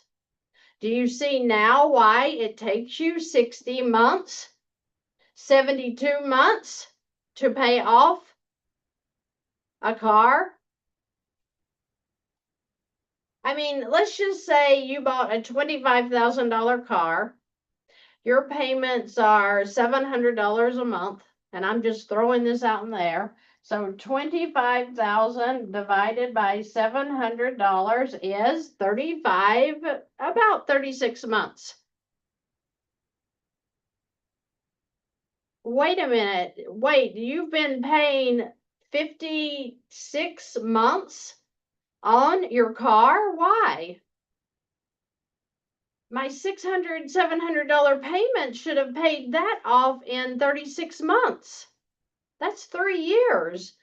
Do you see now why it takes you 60 months, 72 months to pay off a car? I mean, let's just say you bought a $25,000 car. Your payments are $700 a month, and I'm just throwing this out in there. So 25,000 divided by $700 is 35, about 36 months. Wait a minute. Wait, you've been paying 56 months on your car? Why? My $600, $700 payment should have paid that off in 36 months. That's 3 years.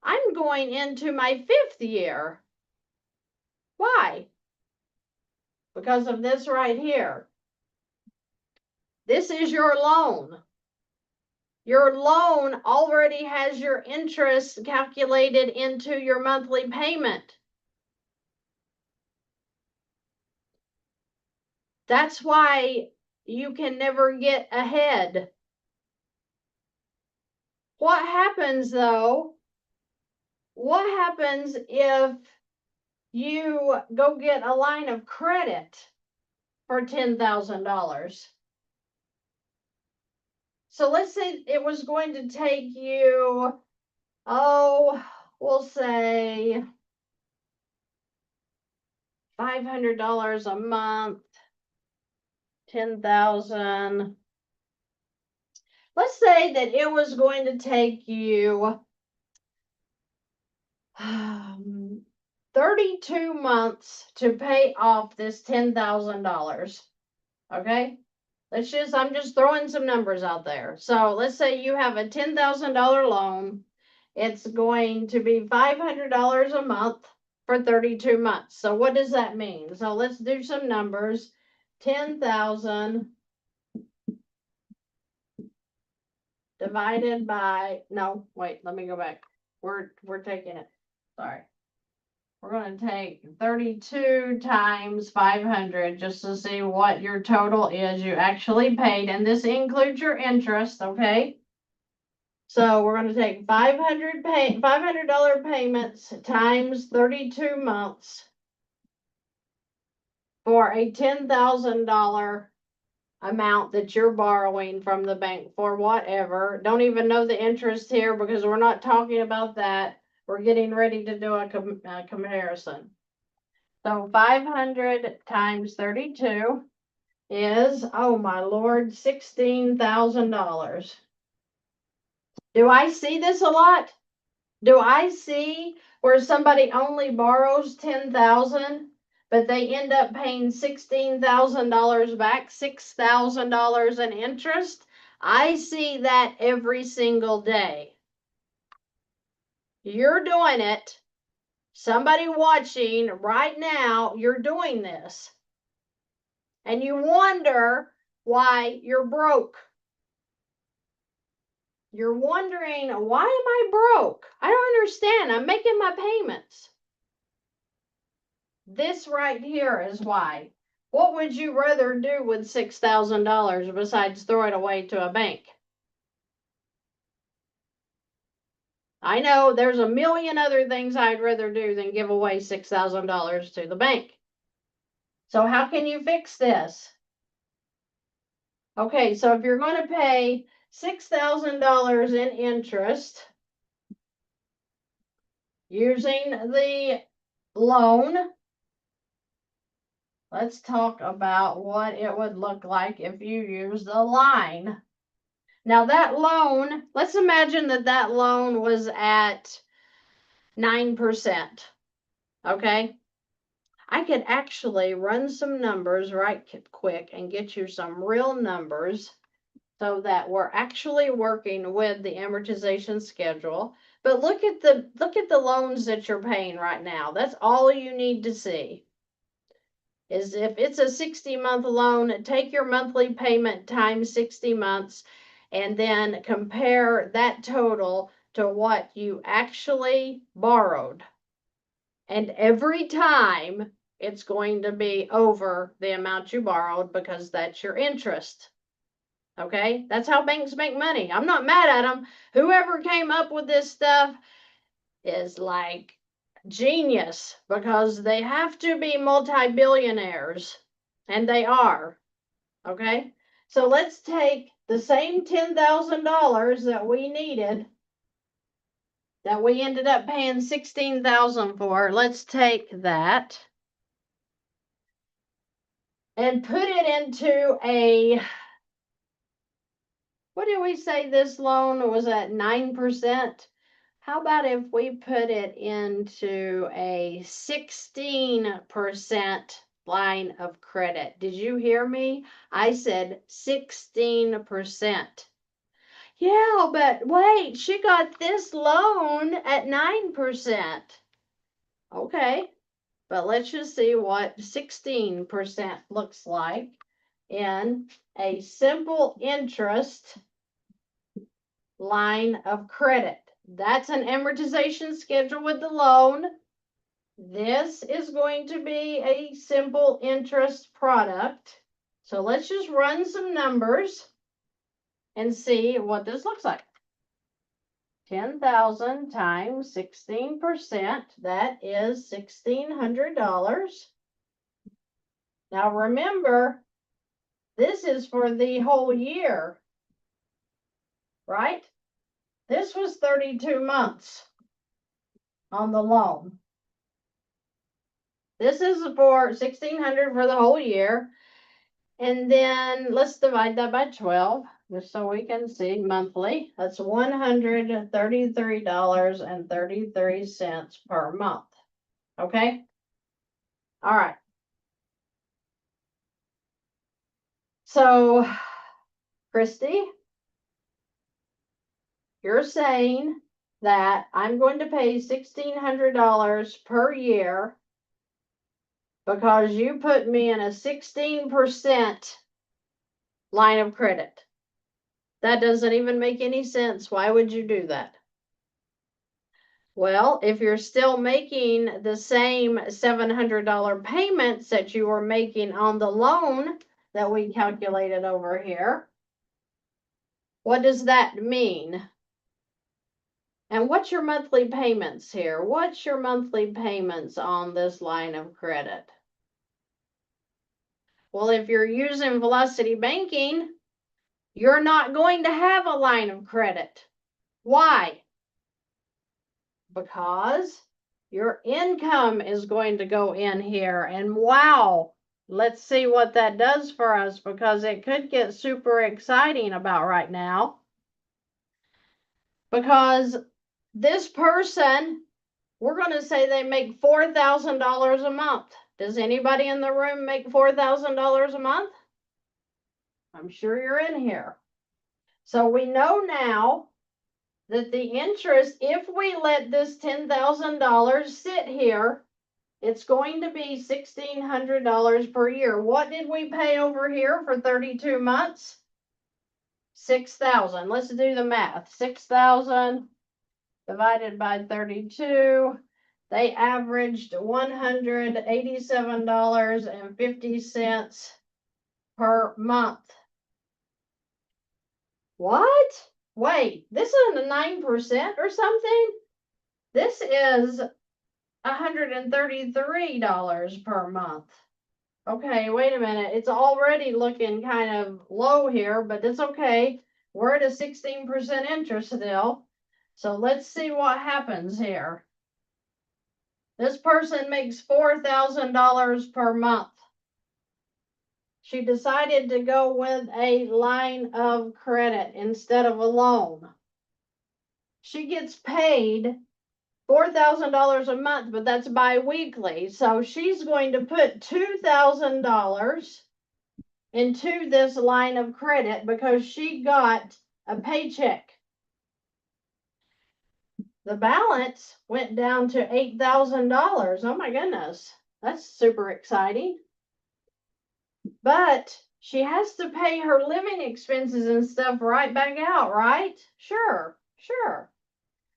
I'm going into my 5th year. Why? Because of this right here. This is your loan. Your loan already has your interest calculated into your monthly payment. That's why you can never get ahead. What happens though? What happens if you go get a line of credit for $10,000? So let's say it was going to take you, oh, we'll say $500 a month, 10,000. Let's say that it was going to take you 32 months to pay off this $10,000. Okay? I'm just throwing some numbers out there. So let's say you have a $10,000 loan. It's going to be $500 a month for 32 months. So what does that mean? So let's do some numbers. 10,000 divided by, no, wait, let me go back. We're taking it. Sorry. We're going to take 32 times 500 just to see what your total is you actually paid. And this includes your interest, okay? So we're going to take $500 payments times 32 months for a $10,000 amount that you're borrowing from the bank for whatever. Don't even know the interest here because we're not talking about that. We're getting ready to do a comparison. So 500 times 32 is, oh my Lord, $16,000. Do I see this a lot? Do I see where somebody only borrows $10,000, but they end up paying $16,000 back, $6,000 in interest? I see that every single day. You're doing it. Somebody watching right now, you're doing this. and you wonder why you're broke. You're wondering, why am I broke? I don't understand. I'm making my payments. This right here is why. What would you rather do with $6,000 besides throw it away to a bank? I know there's a million other things I'd rather do than give away $6,000 to the bank. So how can you fix this? Okay, so if you're going to pay $6,000 in interest using the loan, let's talk about what it would look like if you use the line. Now that loan, let's imagine that that loan was at 9%. Okay. I could actually run some numbers right quick and get you some real numbers so that we're actually working with the amortization schedule. But look at the loans that you're paying right now. That's all you need to see. Is if it's a 60-month loan, take your monthly payment times 60 months and then compare that total to what you actually borrowed. And every time it's going to be over the amount you borrowed because that's your interest. Okay, that's how banks make money. I'm not mad at them. Whoever came up with this stuff is like genius because they have to be multi-billionaires, and they are. Okay, so let's take the same $10,000 that we needed, that we ended up paying $16,000 for. Let's take that and put it into a, what did we say this loan was at 9%? How about if we put it into a 16% line of credit? Did you hear me? I said 16%. Yeah, but wait, she got this loan at 9%. Okay, but let's just see what 16% looks like in a simple interest line of credit. That's an amortization schedule with the loan. This is going to be a simple interest product. So let's just run some numbers and see what this looks like. 10,000 times 16%, that is $1,600. Now remember, this is for the whole year, right? This was 32 months on the loan. This is for $1,600 for the whole year. And then let's divide that by 12, just so we can see monthly. That's $133.33 per month. Okay? All right. So, Christy, you're saying that I'm going to pay $1,600 per year because you put me in a 16% line of credit. That doesn't even make any sense. Why would you do that? Well, if you're still making the same $700 payments that you were making on the loan that we calculated over here, what does that mean? And what's your monthly payments here? What's your monthly payments on this line of credit? Well, if you're using Velocity Banking, you're not going to have a line of credit. Why? Because your income is going to go in here. And wow, let's see what that does for us, because it could get super exciting about right now. Because this person, we're going to say they make $4,000 a month. Does anybody in the room make $4,000 a month? I'm sure you're in here. So we know now that the interest, if we let this $10,000 sit here it's going to be $1,600 per year. What did we pay over here for 32 months? 6,000. Let's do the math. 6,000 divided by 32. They averaged $187.50 per month. What? Wait, this isn't a 9% or something? This is $133 per month. Okay, wait a minute. It's already looking kind of low here, but it's okay. We're at a 16% interest still. So let's see what happens here. This person makes $4,000 per month. She decided to go with a line of credit instead of a loan. She gets paid $4,000 a month, but that's bi-weekly. So she's going to put $2,000 into this line of credit because she got a paycheck. The balance went down to $8,000. Oh my goodness, that's super exciting. But she has to pay her living expenses and stuff right back out, right? Sure.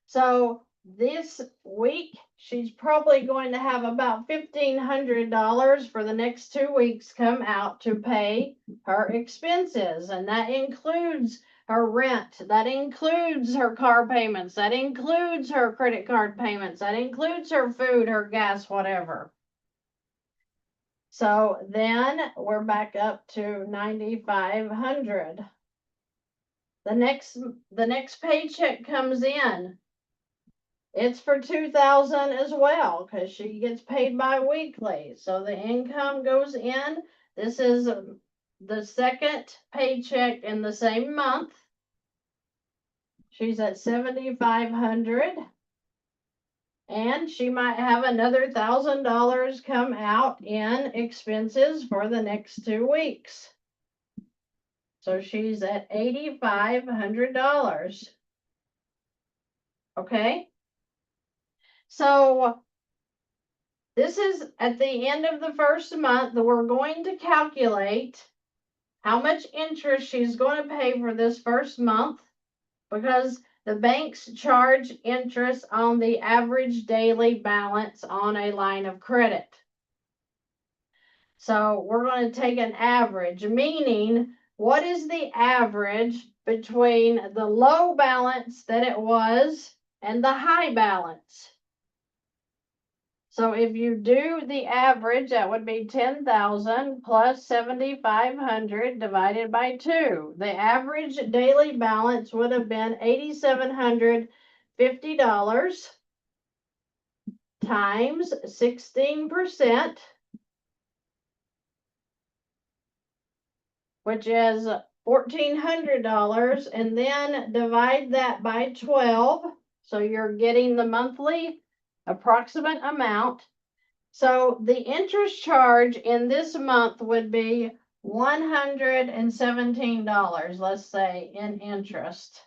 So this week, she's probably going to have about $1,500 for the next 2 weeks come out to pay her expenses. And that includes her rent, that includes her car payments, that includes her credit card payments, that includes her food, her gas, whatever. So then we're back up to $9,500. The next paycheck comes in. It's for $2,000 as well because she gets paid bi-weekly. So the income goes in. This is the second paycheck in the same month. She's at $7,500. And she might have another $1,000 come out in expenses for the next 2 weeks. So she's at $8,500. Okay. So this is at the end of the first month that we're going to calculate how much interest she's going to pay for this first month because the banks charge interest on the average daily balance on a line of credit. So we're going to take an average, meaning what is the average between the low balance that it was and the high balance? So if you do the average, that would be 10,000 plus 7,500 divided by 2. The average daily balance would have been $8,750 times 16%, which is $1,400, and then divide that by 12. So you're getting the monthly approximate amount. So the interest charge in this month would be $117, let's say, in interest.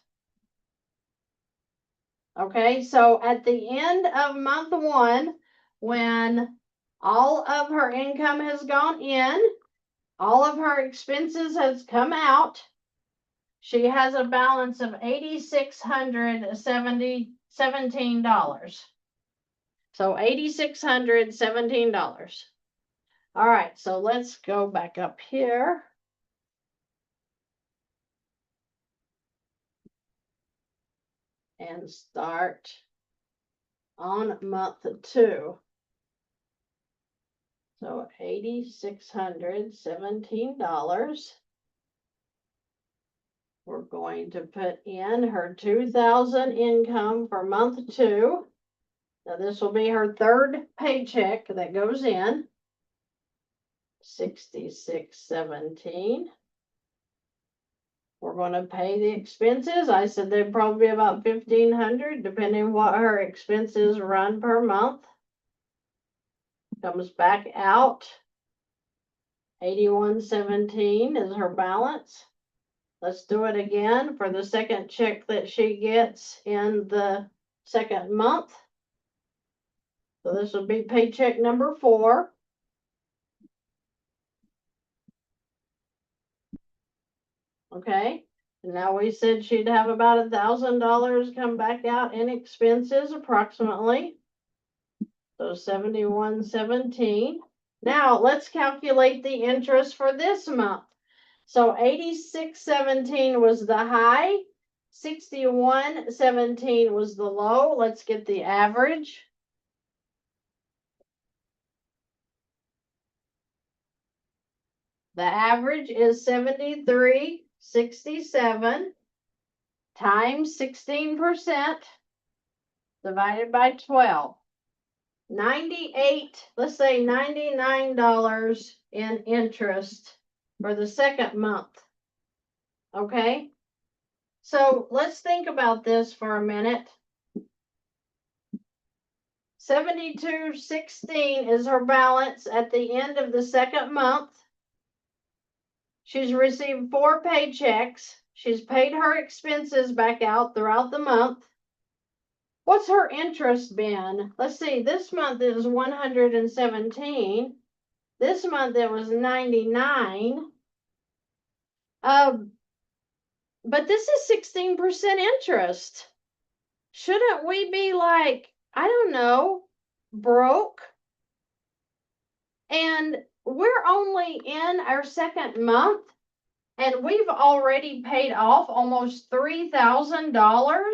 Okay, so at the end of month 1, when all of her income has gone in, all of her expenses has come out, she has a balance of $8,617. So $8,617. All right, so let's go back up here. And start on month 2. So $8,617. We're going to put in her $2,000 income for month 2. Now this will be her third paycheck that goes in. $6,617. We're going to pay the expenses. I said they'd probably be about $1,500, depending what her expenses run per month. Comes back out. $8,117 is her balance. Let's do it again for the second check that she gets in the second month. So this will be paycheck number 4. Okay. And now we said she'd have about $1,000 come back out in expenses approximately. So 7117. Now let's calculate the interest for this month. So 8617 was the high, 6117 was the low. Let's get the average. The average is 7367 times 16% divided by 12. 98, let's say $99 in interest for the second month. Okay? So let's think about this for a minute. 7216 is her balance at the end of the second month. She's received 4 paychecks. She's paid her expenses back out throughout the month. What's her interest been? Let's see, this month is 117. This month it was 99. But this is 16% interest. Shouldn't we be like, I don't know, broke? And we're only in our second month and we've already paid off almost $3,000.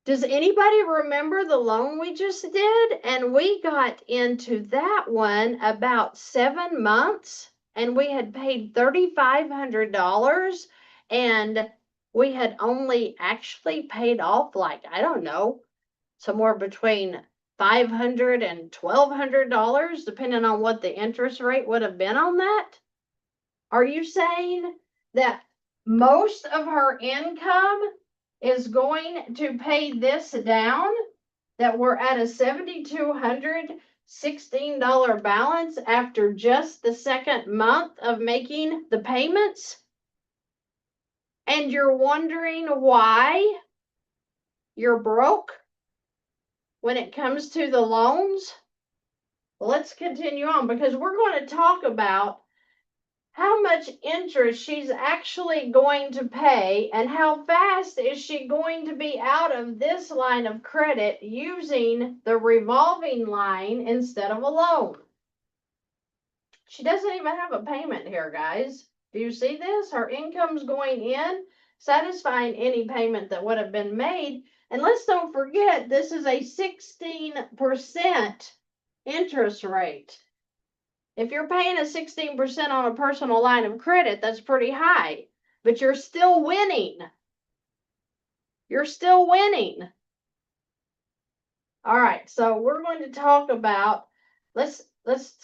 Does anybody remember the loan we just did? And we got into that one about 7 months and we had paid $3,500 and we had only actually paid off like, I don't know, somewhere between $500 and $1,200, depending on what the interest rate would have been on that. Are you saying that most of her income is going to pay this down? That we're at a $7,216 balance after just the second month of making the payments? And you're wondering why you're broke when it comes to the loans? Well, let's continue on because we're going to talk about how much interest she's actually going to pay and how fast is she going to be out of this line of credit using the revolving line instead of a loan. She doesn't even have a payment here, guys. Do you see this? Her income's going in, satisfying any payment that would have been made. And let's don't forget, this is a 16% interest rate. If you're paying a 16% on a personal line of credit, that's pretty high, but you're still winning. You're still winning. All right, so we're going to talk about, let's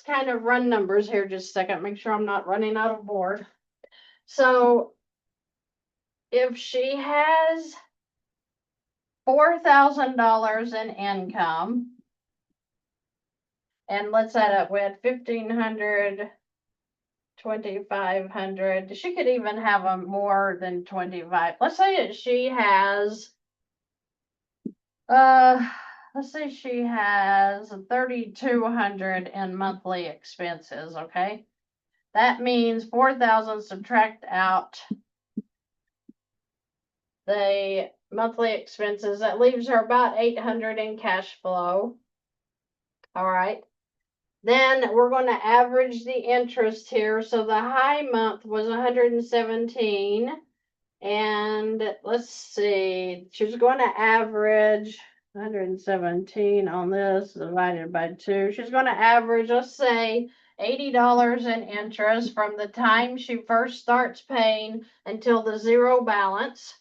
kind of run numbers here just a second, make sure I'm not running out of board. So if she has $4,000 in income, and let's add up, we had 1,500, 2,500. She could even have a more than 25. Let's say that she has, let's say she has 3,200 in monthly expenses. Okay, that means 4,000 subtract out the monthly expenses. That leaves her about 800 in cash flow. All right. Then we're going to average the interest here. So the high month was 117. And let's see, she's going to average 117 on this divided by 2. She's going to average, let's say, $80 in interest from the time she first starts paying until the zero balance.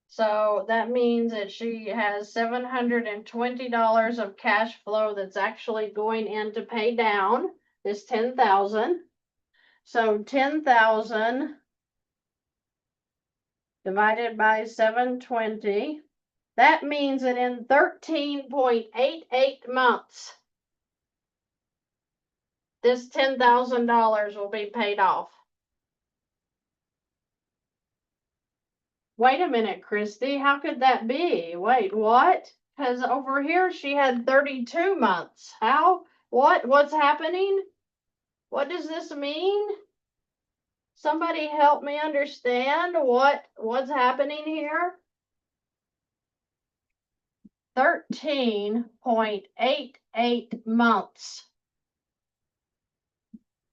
So that means that she has $720 of cash flow that's actually going in to pay down this $10,000. So 10,000 divided by 720. That means that in 13.88 months, this $10,000 will be paid off. Wait a minute, Christy, how could that be? Wait, what? Because over here she had 32 months. How? What's happening? What does this mean? Somebody help me understand what's happening here. 13.88 months.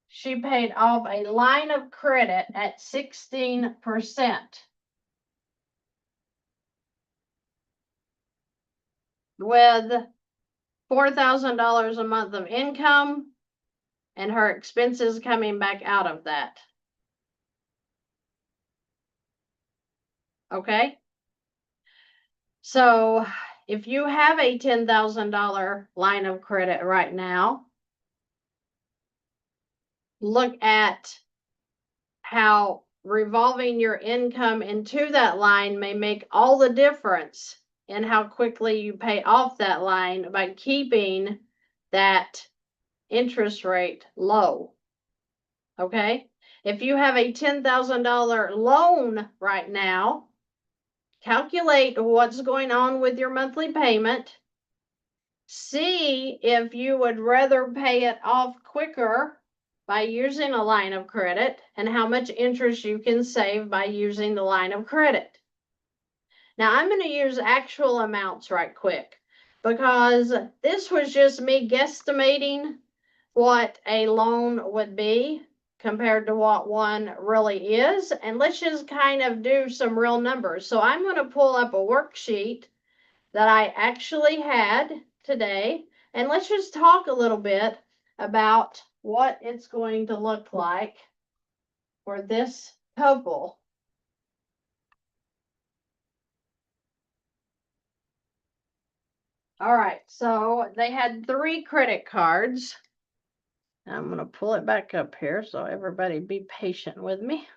She paid off a line of credit at 16%. With $4,000 a month of income and her expenses coming back out of that. Okay? So if you have a $10,000 line of credit right now, look at how revolving your income into that line may make all the difference in how quickly you pay off that line by keeping that interest rate low. Okay? If you have a $10,000 loan right now, calculate what's going on with your monthly payment. See if you would rather pay it off quicker by using a line of credit and how much interest you can save by using the line of credit. Now, I'm going to use actual amounts right quick because this was just me guesstimating what a loan would be compared to what one really is. And let's just kind of do some real numbers. So I'm going to pull up a worksheet that I actually had today. And let's just talk a little bit about what it's going to look like for this couple. All right, so they had 3 credit cards. I'm going to pull it back up here, so everybody be patient with me.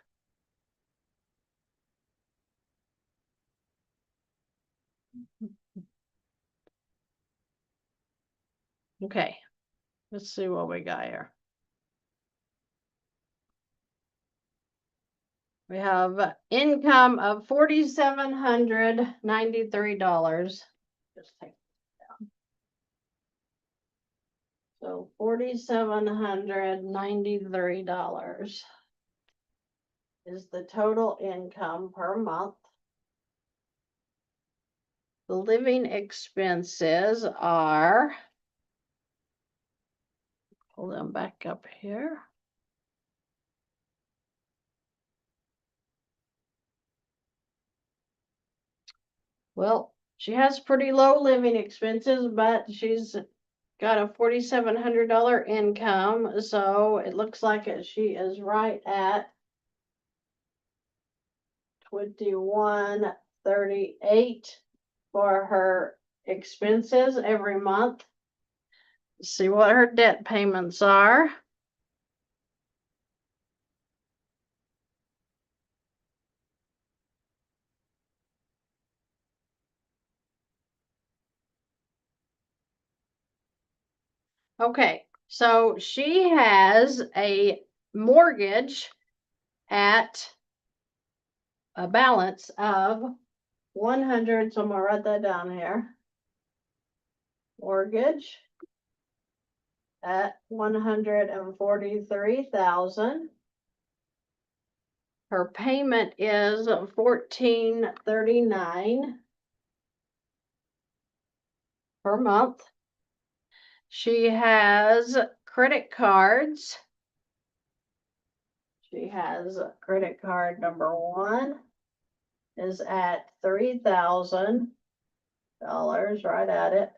Okay, let's see what we got here. We have income of $4,793. Just take it down. So $4,793 is the total income per month. The living expenses are, pull them back up here. Well, she has pretty low living expenses, but she's got a $4,700 income, so it looks like she is right at $2,138 for her expenses every month. Let's see what her debt payments are. Okay, so she has a mortgage at a balance of 100, so I'm gonna write that down here. Mortgage at 143,000. Her payment is $1,439 per month. She has credit cards. She has credit card number 1 is at $3,000 right at it,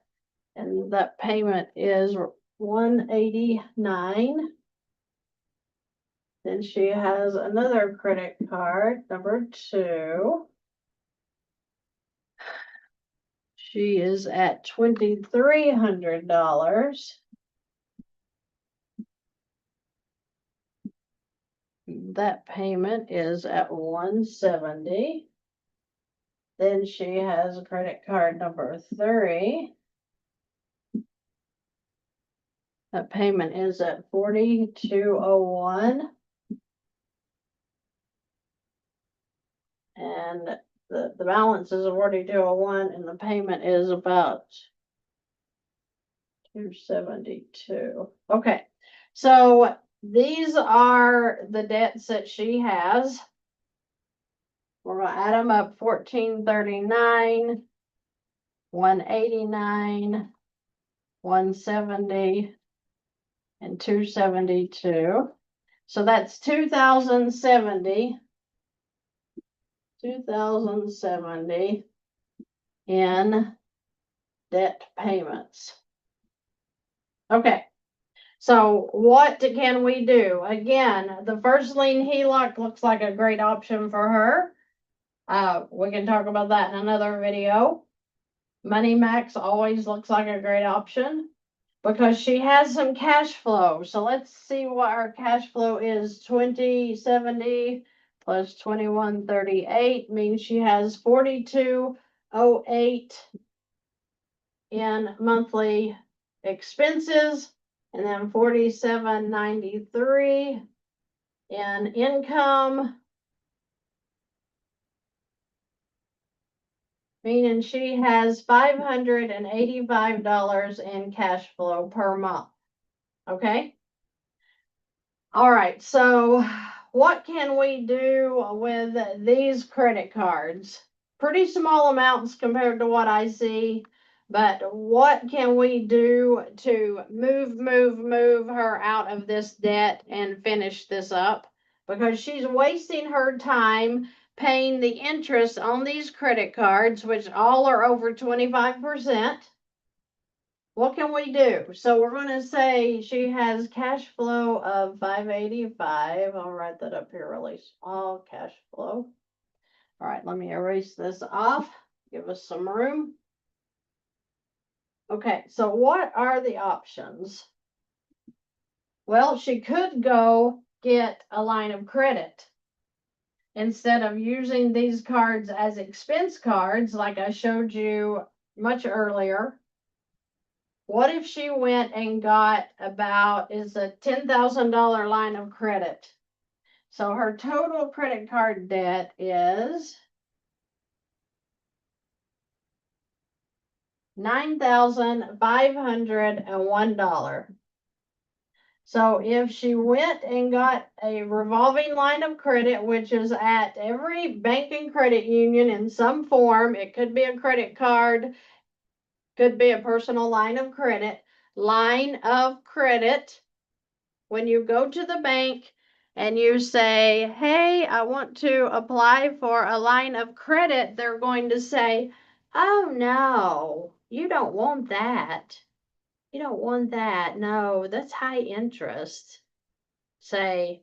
and that payment is $189. Then she has another credit card number 2. She is at $2,300. That payment is at $170. Then she has credit card number 3. That payment is at $4,201. And the but the balance is 4201 and the payment is about 272. Okay, so these are the debts that she has. We're going to add them up: 1439, 189, 170, and 272. So that's 2070 in debt payments. Okay, so what can we do? Again, the first lien HELOC looks like a great option for her. We can talk about that in another video. Money Max always looks like a great option because she has some cash flow. So let's see what our cash flow is. 2070 plus 2138 means she has 4208 in monthly expenses, and then 4793 in income, meaning she has $585 in cash flow per month. Okay. All right. So what can we do with these credit cards? Pretty small amounts compared to what I see, but what can we do to move her out of this debt and finish this up? Because she's wasting her time paying the interest on these credit cards, which all are over 25%. What can we do? So we're going to say she has cash flow of 585. I'll write that up here really small. Cash flow. All right, let me erase this off. Give us some room. Okay, so what are the options? Well, she could go get a line of credit. Instead of using these cards as expense cards, like I showed you much earlier, what if she went and got about a $10,000 line of credit? So her total credit card debt is $9,501. So if she went and got a revolving line of credit, which is at every bank and credit union in some form, it could be a credit card, could be a personal line of credit. Line of credit. When you go to the bank and you say, hey, I want to apply for a line of credit, they're going to say, oh no, you don't want that. You don't want that. No, that's high interest. Say,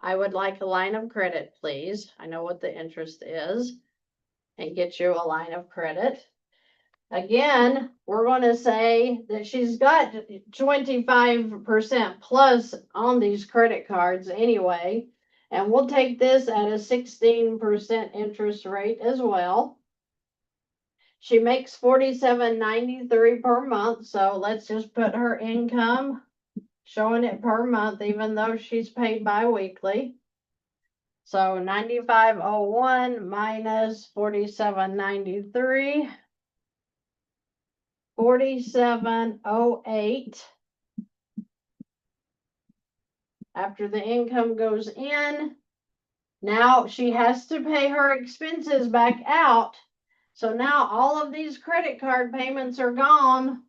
I would like a line of credit, please. I know what the interest is, and get you a line of credit. Again, we're going to say that she's got 25% plus on these credit cards anyway, and we'll take this at a 16% interest rate as well. She makes $47.93 per month, so let's just put her income, showing it per month, even though she's paid bi-weekly. So 9501 minus 4793. 4708. After the income goes in, now she has to pay her expenses back out. So now all of these credit card payments are gone.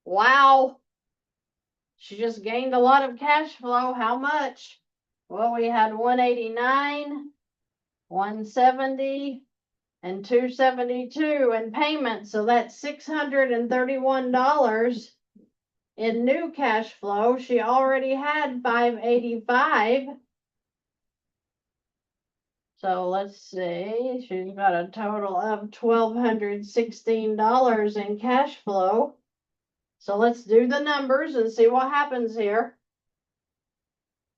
Wow. She just gained a lot of cash flow. How much? Well, we had 189, 170, and 272 in payments. So that's $631 in new cash flow. She already had 585. So let's see, she's got a total of $1,216 in cash flow. So let's do the numbers and see what happens here.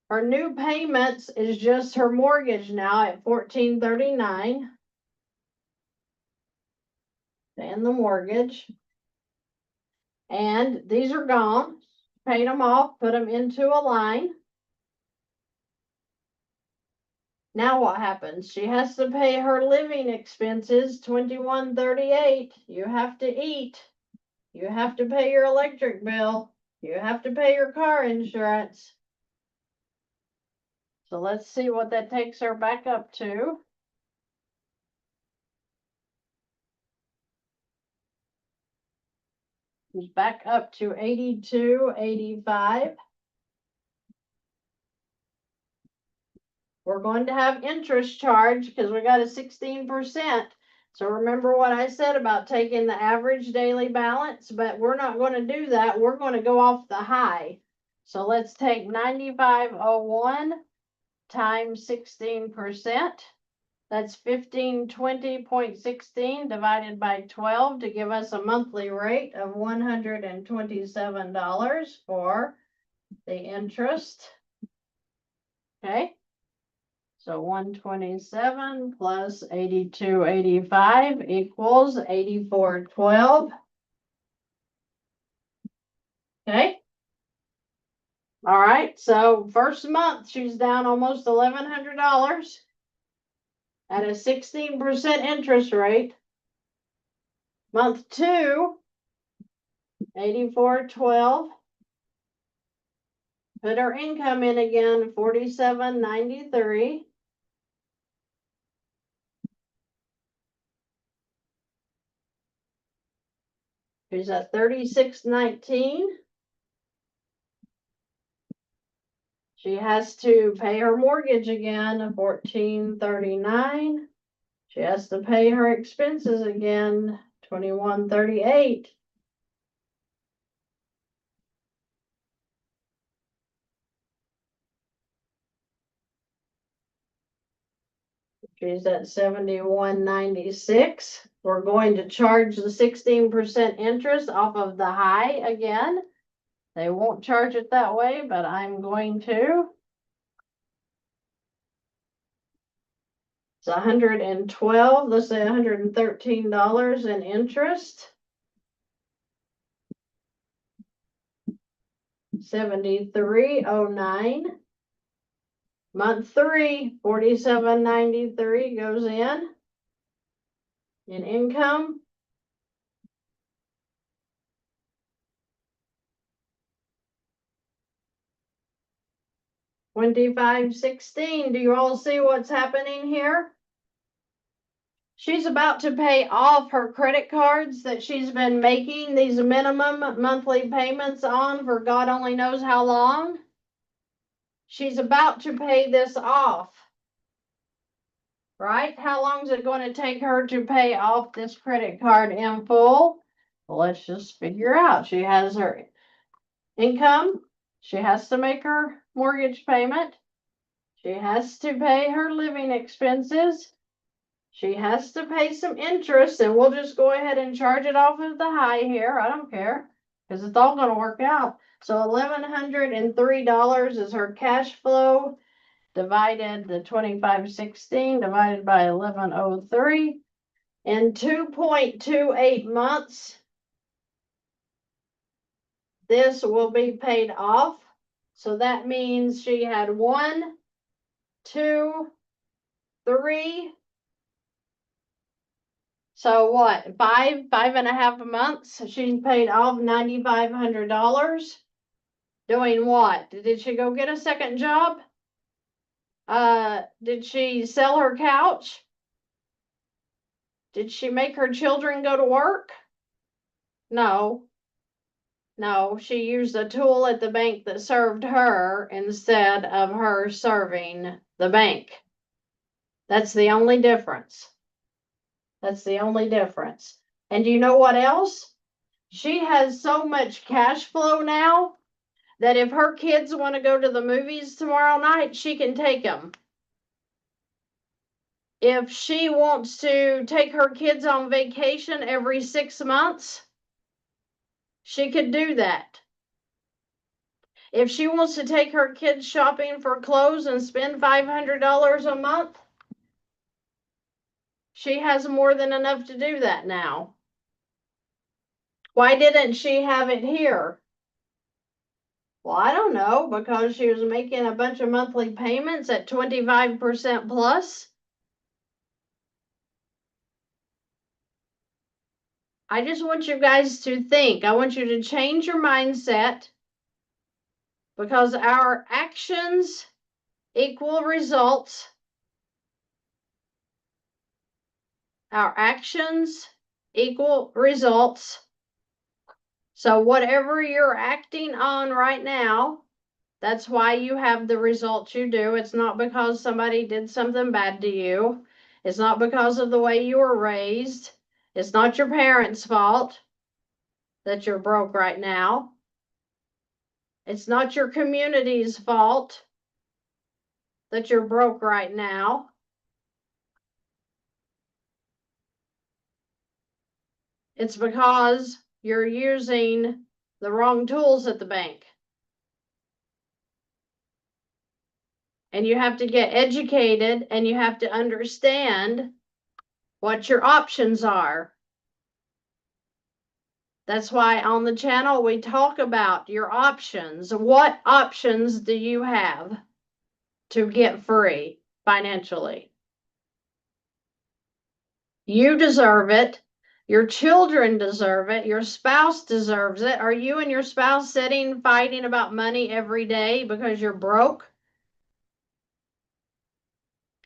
Her new payments is just her mortgage now at $1,439. And the mortgage. And these are gone. Paid them off, put them into a line. Now what happens? She has to pay her living expenses, $21.38. You have to eat. You have to pay your electric bill. You have to pay your car insurance. So let's see what that takes her back up to. She's back up to $82.85. We're going to have interest charge because we got a 16%. So remember what I said about taking the average daily balance, but we're not going to do that. We're going to go off the high. So let's take 9501 times 16%. That's 1520.16 divided by 12 to give us a monthly rate of $127 for the interest. Okay. So 127 plus 82.85 equals 84.12. Okay. All right. So first month, she's down almost $1,100 at a 16% interest rate. Month 2, 84.12. Put her income in again, $47.93. She's at $36.19. She has to pay her mortgage again, $14.39. She has to pay her expenses again, $21.38. She's at $71.96. We're going to charge the 16% interest off of the high again. They won't charge it that way, but I'm going to. It's 112, let's say $113 in interest. 73.09. Month 3, $47.93 goes in income. $25.16. Do you all see what's happening here? She's about to pay off her credit cards that she's been making these minimum monthly payments on for God only knows how long. She's about to pay this off. Right? How long is it going to take her to pay off this credit card in full? Well, let's just figure out. She has her income. She has to make her mortgage payment. She has to pay her living expenses. She has to pay some interest, and we'll just go ahead and charge it off of the high here. I don't care because it's all going to work out. So $1,103 is her cash flow. Divided the 2516 divided by 1103 in 2.28 months. This will be paid off. So that means she had 1, 2, 3. So what? 5.5 months. She's paid off $9,500. Doing what? Did she go get a second job? Did she sell her couch? Did she make her children go to work? No. No, she used a tool at the bank that served her instead of her serving the bank. That's the only difference. That's the only difference. And you know what else? She has so much cash flow now that if her kids want to go to the movies tomorrow night, she can take them. If she wants to take her kids on vacation every 6 months, she could do that. If she wants to take her kids shopping for clothes and spend $500 a month, she has more than enough to do that now. Why didn't she have it here? Well, I don't know, because she was making a bunch of monthly payments at 25% plus. I just want you guys to think. I want you to change your mindset, because our actions equal results. Our actions equal results. So whatever you're acting on right now, that's why you have the results you do. It's not because somebody did something bad to you. It's not because of the way you were raised. It's not your parents' fault that you're broke right now. It's not your community's fault that you're broke right now. It's because you're using the wrong tools at the bank. And you have to get educated, and you have to understand what your options are. That's why on the channel we talk about your options. What options do you have to get free financially? You deserve it. Your children deserve it. Your spouse deserves it. Are you and your spouse sitting fighting about money every day because you're broke?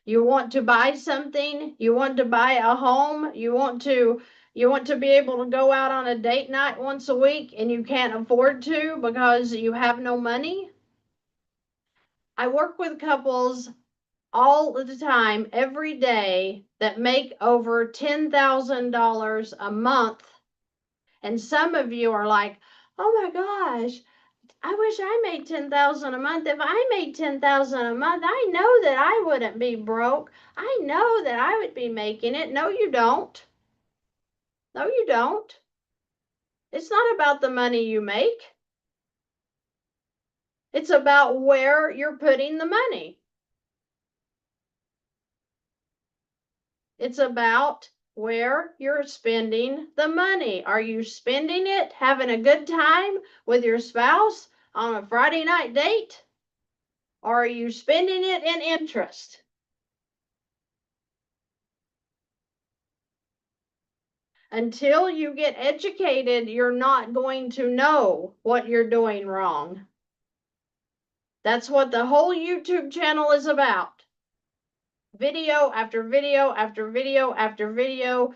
You want to buy something, you want to buy a home, you want to be able to go out on a date night once a week, and you can't afford to because you have no money. I work with couples all the time, every day, that make over $10,000 a month. And some of you are like, oh my gosh, I wish I made 10,000 a month. If I made 10,000 a month, I know that I wouldn't be broke. I know that I would be making it. No, you don't. No, you don't. It's not about the money you make. It's about where you're putting the money. It's about where you're spending the money. Are you spending it having a good time with your spouse on a Friday night date? Or are you spending it in interest? Until you get educated, you're not going to know what you're doing wrong. That's what the whole YouTube channel is about. Video after video after video after video,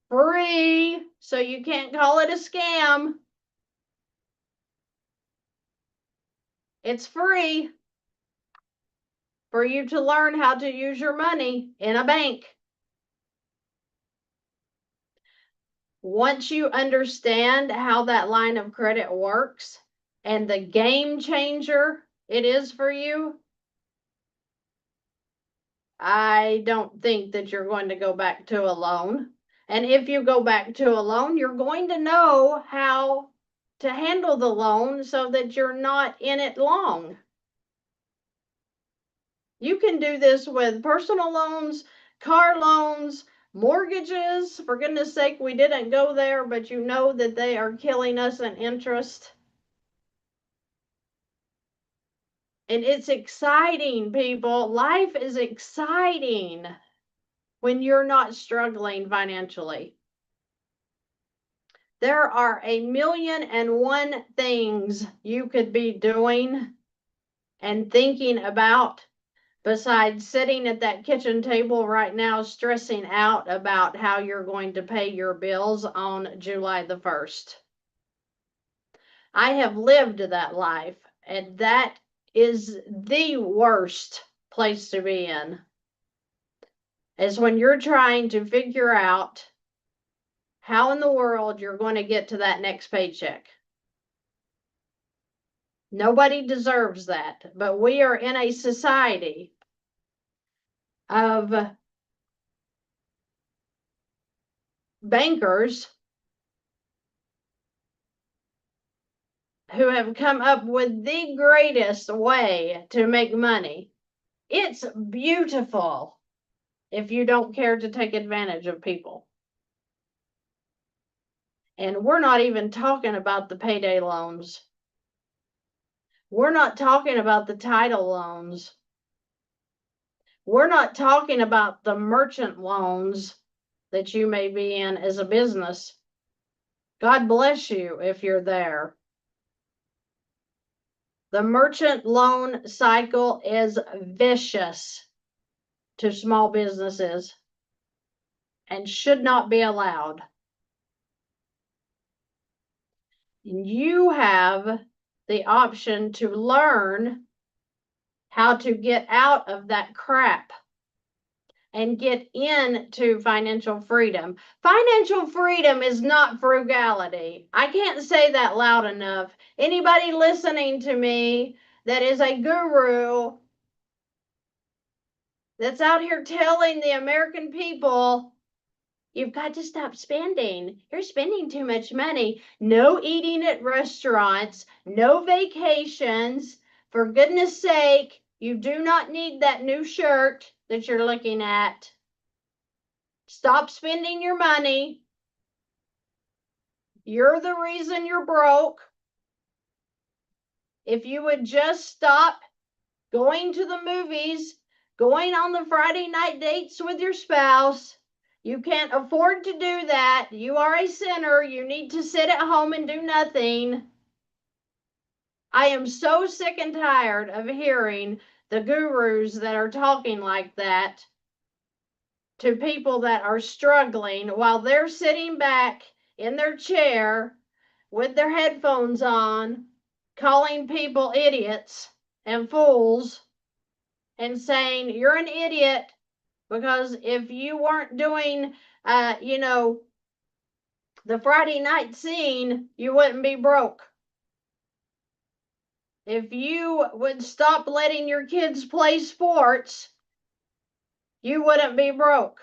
free, so you can't call it a scam. It's free for you to learn how to use your money in a bank. Once you understand how that line of credit works and the game changer it is for you, I don't think that you're going to go back to a loan. And if you go back to a loan, you're going to know how to handle the loan so that you're not in it long. You can do this with personal loans, car loans, mortgages. For goodness sake, we didn't go there, but you know that they are killing us in interest. And it's exciting, people. Life is exciting when you're not struggling financially. There are 1,000,001 things you could be doing and thinking about besides sitting at that kitchen table right now stressing out about how you're going to pay your bills on July the 1st. I have lived that life, and that is the worst place to be in, is when you're trying to figure out how in the world you're going to get to that next paycheck. Nobody deserves that, but we are in a society of bankers who have come up with the greatest way to make money. It's beautiful if you don't care to take advantage of people. And we're not even talking about the payday loans. We're not talking about the title loans. We're not talking about the merchant loans that you may be in as a business. God bless you if you're there. The merchant loan cycle is vicious to small businesses and should not be allowed. You have the option to learn how to get out of that crap and get into financial freedom. Financial freedom is not frugality. I can't say that loud enough. Anybody listening to me that is a guru that's out here telling the American people, you've got to stop spending. You're spending too much money. No eating at restaurants, no vacations. For goodness sake, you do not need that new shirt that you're looking at. Stop spending your money. You're the reason you're broke. If you would just stop going to the movies, going on the Friday night dates with your spouse, you can't afford to do that. You are a sinner. You need to sit at home and do nothing. I am so sick and tired of hearing the gurus that are talking like that to people that are struggling while they're sitting back in their chair with their headphones on, calling people idiots and fools and saying, you're an idiot because if you weren't doing, the Friday night scene, you wouldn't be broke. If you would stop letting your kids play sports, you wouldn't be broke.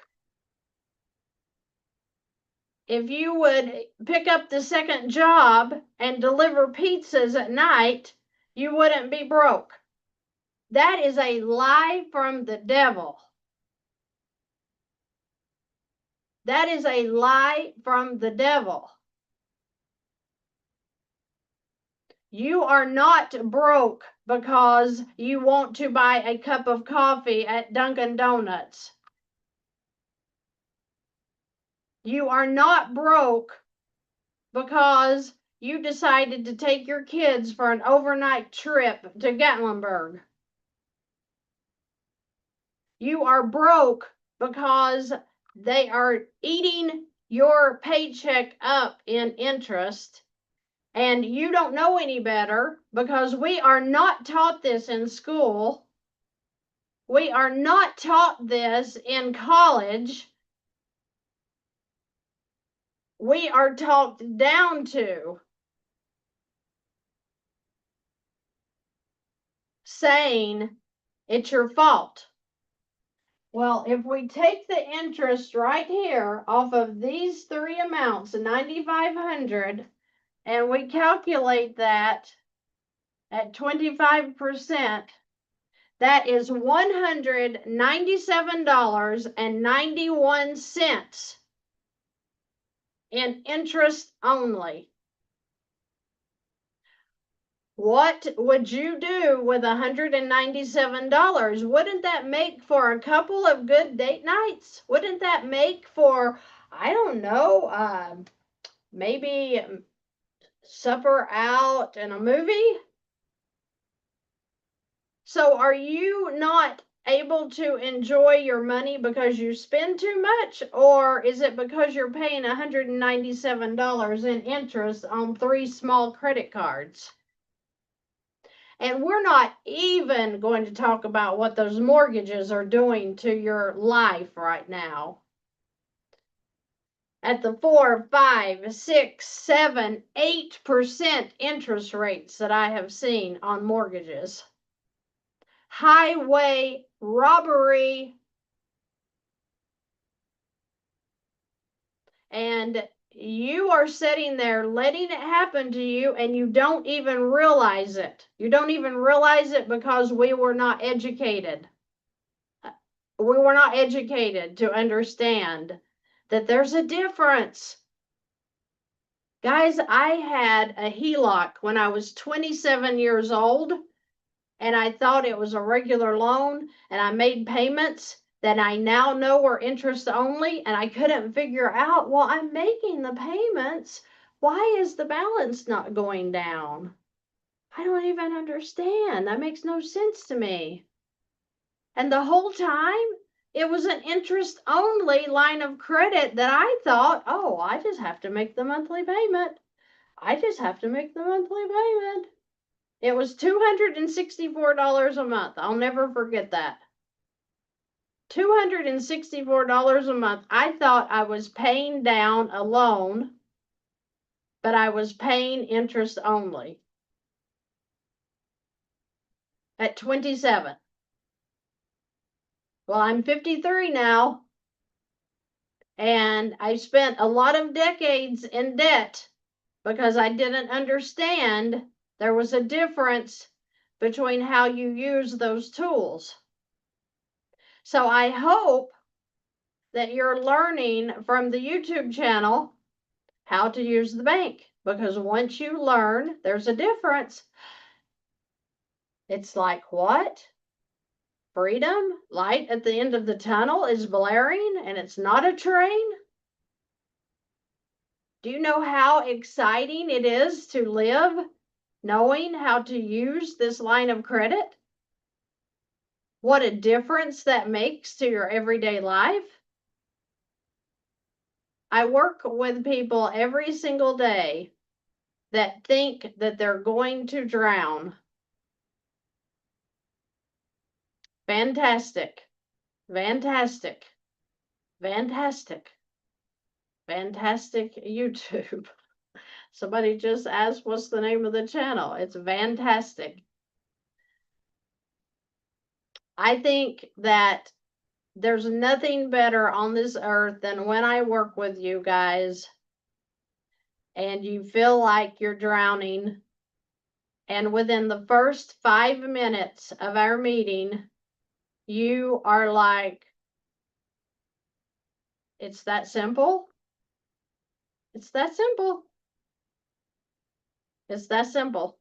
If you would pick up the second job and deliver pizzas at night, you wouldn't be broke. That is a lie from the devil. That is a lie from the devil. You are not broke because you want to buy a cup of coffee at Dunkin' Donuts. You are not broke because you decided to take your kids for an overnight trip to Gatlinburg. You are broke because they are eating your paycheck up in interest, and you don't know any better because we are not taught this in school. We are not taught this in college. We are talked down to, saying it's your fault. Well, if we take the interest right here off of these three amounts, 9,500, and we calculate that at 25%, that is $197.91 in interest only. What would you do with $197? Wouldn't that make for a couple of good date nights? Wouldn't that make for, I don't know, maybe supper out and a movie? So are you not able to enjoy your money because you spend too much, or is it because you're paying $197 in interest on 3 small credit cards? And we're not even going to talk about what those mortgages are doing to your life right now. At the 4, 5, 6, 7, 8% interest rates that I have seen on mortgages. Highway robbery. And you are sitting there letting it happen to you, and you don't even realize it. You don't even realize it because we were not educated. We were not educated to understand that there's a difference. Guys, I had a HELOC when I was 27 years old, and I thought it was a regular loan, and I made payments that I now know were interest only, and I couldn't figure out, well, I'm making the payments. Why is the balance not going down? I don't even understand. That makes no sense to me. And the whole time, it was an interest only line of credit that I thought, oh, I just have to make the monthly payment. I just have to make the monthly payment. It was $264 a month. I'll never forget that. $264 a month. I thought I was paying down a loan, but I was paying interest only at 27. Well, I'm 53 now, and I spent a lot of decades in debt because I didn't understand there was a difference between how you use those tools. So I hope that you're learning from the YouTube channel how to use the bank, because once you learn, there's a difference. It's like, what? Freedom? Light at the end of the tunnel is blaring and it's not a train? Do you know how exciting it is to live knowing how to use this line of credit? What a difference that makes to your everyday life. I work with people every single day that think that they're going to drown. VANNtastic, VANNtastic, VANNtastic, VANNtastic YouTube. Somebody just asked what's the name of the channel. It's VANNtastic. I think that there's nothing better on this earth than when I work with you guys and you feel like you're drowning, and within the first 5 minutes of our meeting, you are like, it's that simple. It's that simple. It's that simple.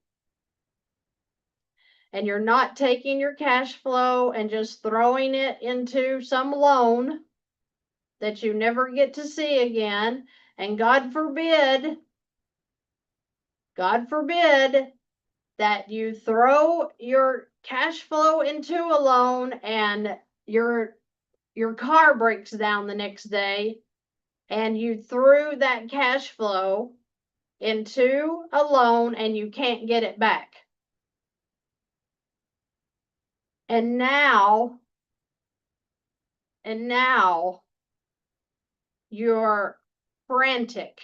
And you're not taking your cash flow and just throwing it into some loan that you never get to see again. And God forbid that you throw your cash flow into a loan and your car breaks down the next day and you threw that cash flow into a loan and you can't get it back. And now you're frantic.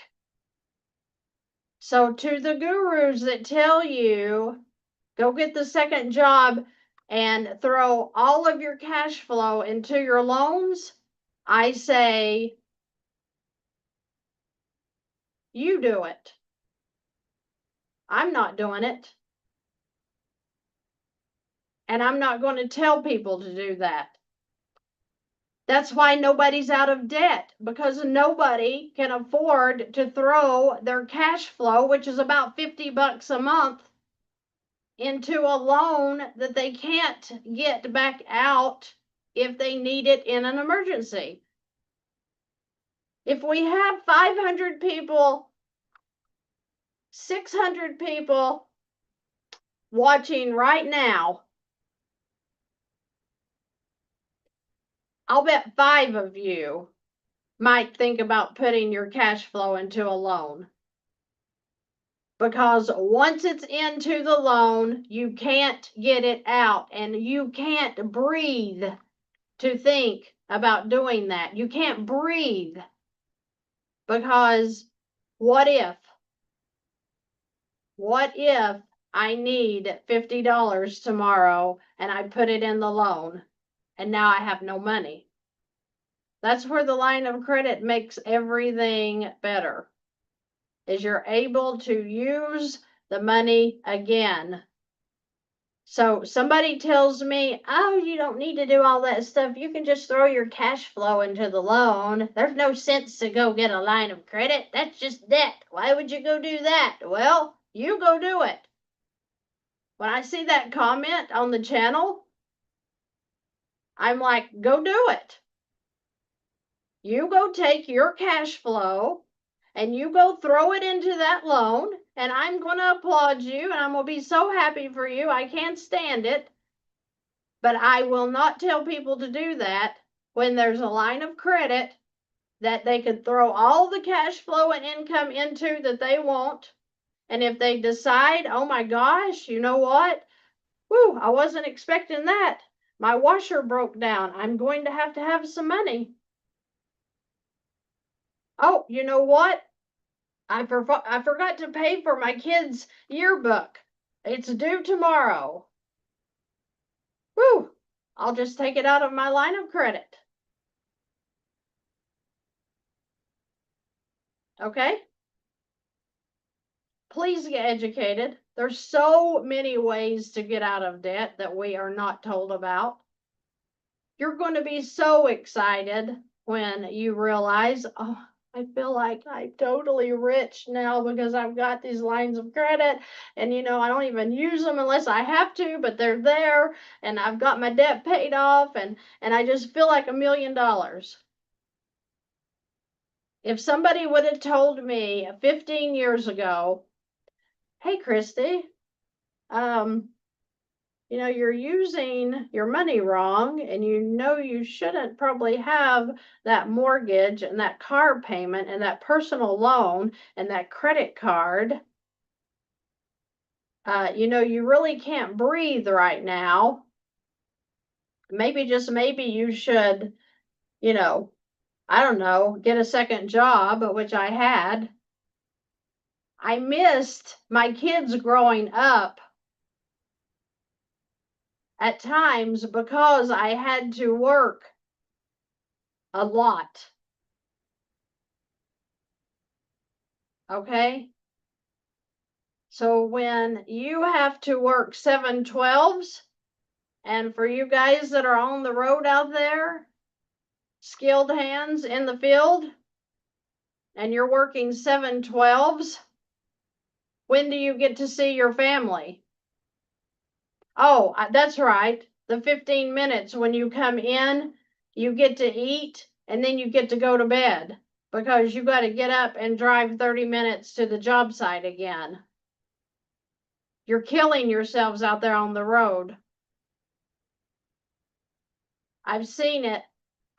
So to the gurus that tell you, go get the second job and throw all of your cash flow into your loans, I say, you do it. I'm not doing it. And I'm not going to tell people to do that. That's why nobody's out of debt, because nobody can afford to throw their cash flow, which is about $50 a month, into a loan that they can't get back out if they need it in an emergency. If we have 500 people, 600 people watching right now, I'll bet 5 of you might think about putting your cash flow into a loan. Because once it's into the loan, you can't get it out, and you can't breathe to think about doing that. You can't breathe, because what if I need $50 tomorrow and I put it in the loan and now I have no money? That's where the line of credit makes everything better, is you're able to use the money again. So somebody tells me, oh, you don't need to do all that stuff. You can just throw your cash flow into the loan. There's no sense to go get a line of credit. That's just debt. Why would you go do that? Well, you go do it. When I see that comment on the channel, I'm like, go do it. You go take your cash flow and you go throw it into that loan, and I'm going to applaud you and I'm going to be so happy for you. I can't stand it. But I will not tell people to do that when there's a line of credit that they could throw all the cash flow and income into that they want. And if they decide, oh my gosh, you know what? Whew, I wasn't expecting that. My washer broke down. I'm going to have some money. Oh, you know what? I forgot to pay for my kids' yearbook. It's due tomorrow. Whew, I'll just take it out of my line of credit. Okay? Please get educated. There's so many ways to get out of debt that we are not told about. You're going to be so excited when you realize, oh, I feel like I'm totally rich now because I've got these lines of credit and, I don't even use them unless I have to, but they're there and I've got my debt paid off and I just feel like $1 million. If somebody would have told me 15 years ago, hey, Christy, you're using your money wrong and you shouldn't probably have that mortgage and that car payment and that personal loan and that credit card. You really can't breathe right now. Maybe, just maybe you should, I don't know, get a second job, which I had. I missed my kids growing up at times because I had to work a lot. Okay? So when you have to work 7/12s, and for you guys that are on the road out there, skilled hands in the field, and you're working 7/12s, when do you get to see your family? Oh, that's right. The 15 minutes when you come in, you get to eat, and then you get to go to bed because you got to get up and drive 30 minutes to the job site again. You're killing yourselves out there on the road. I've seen it.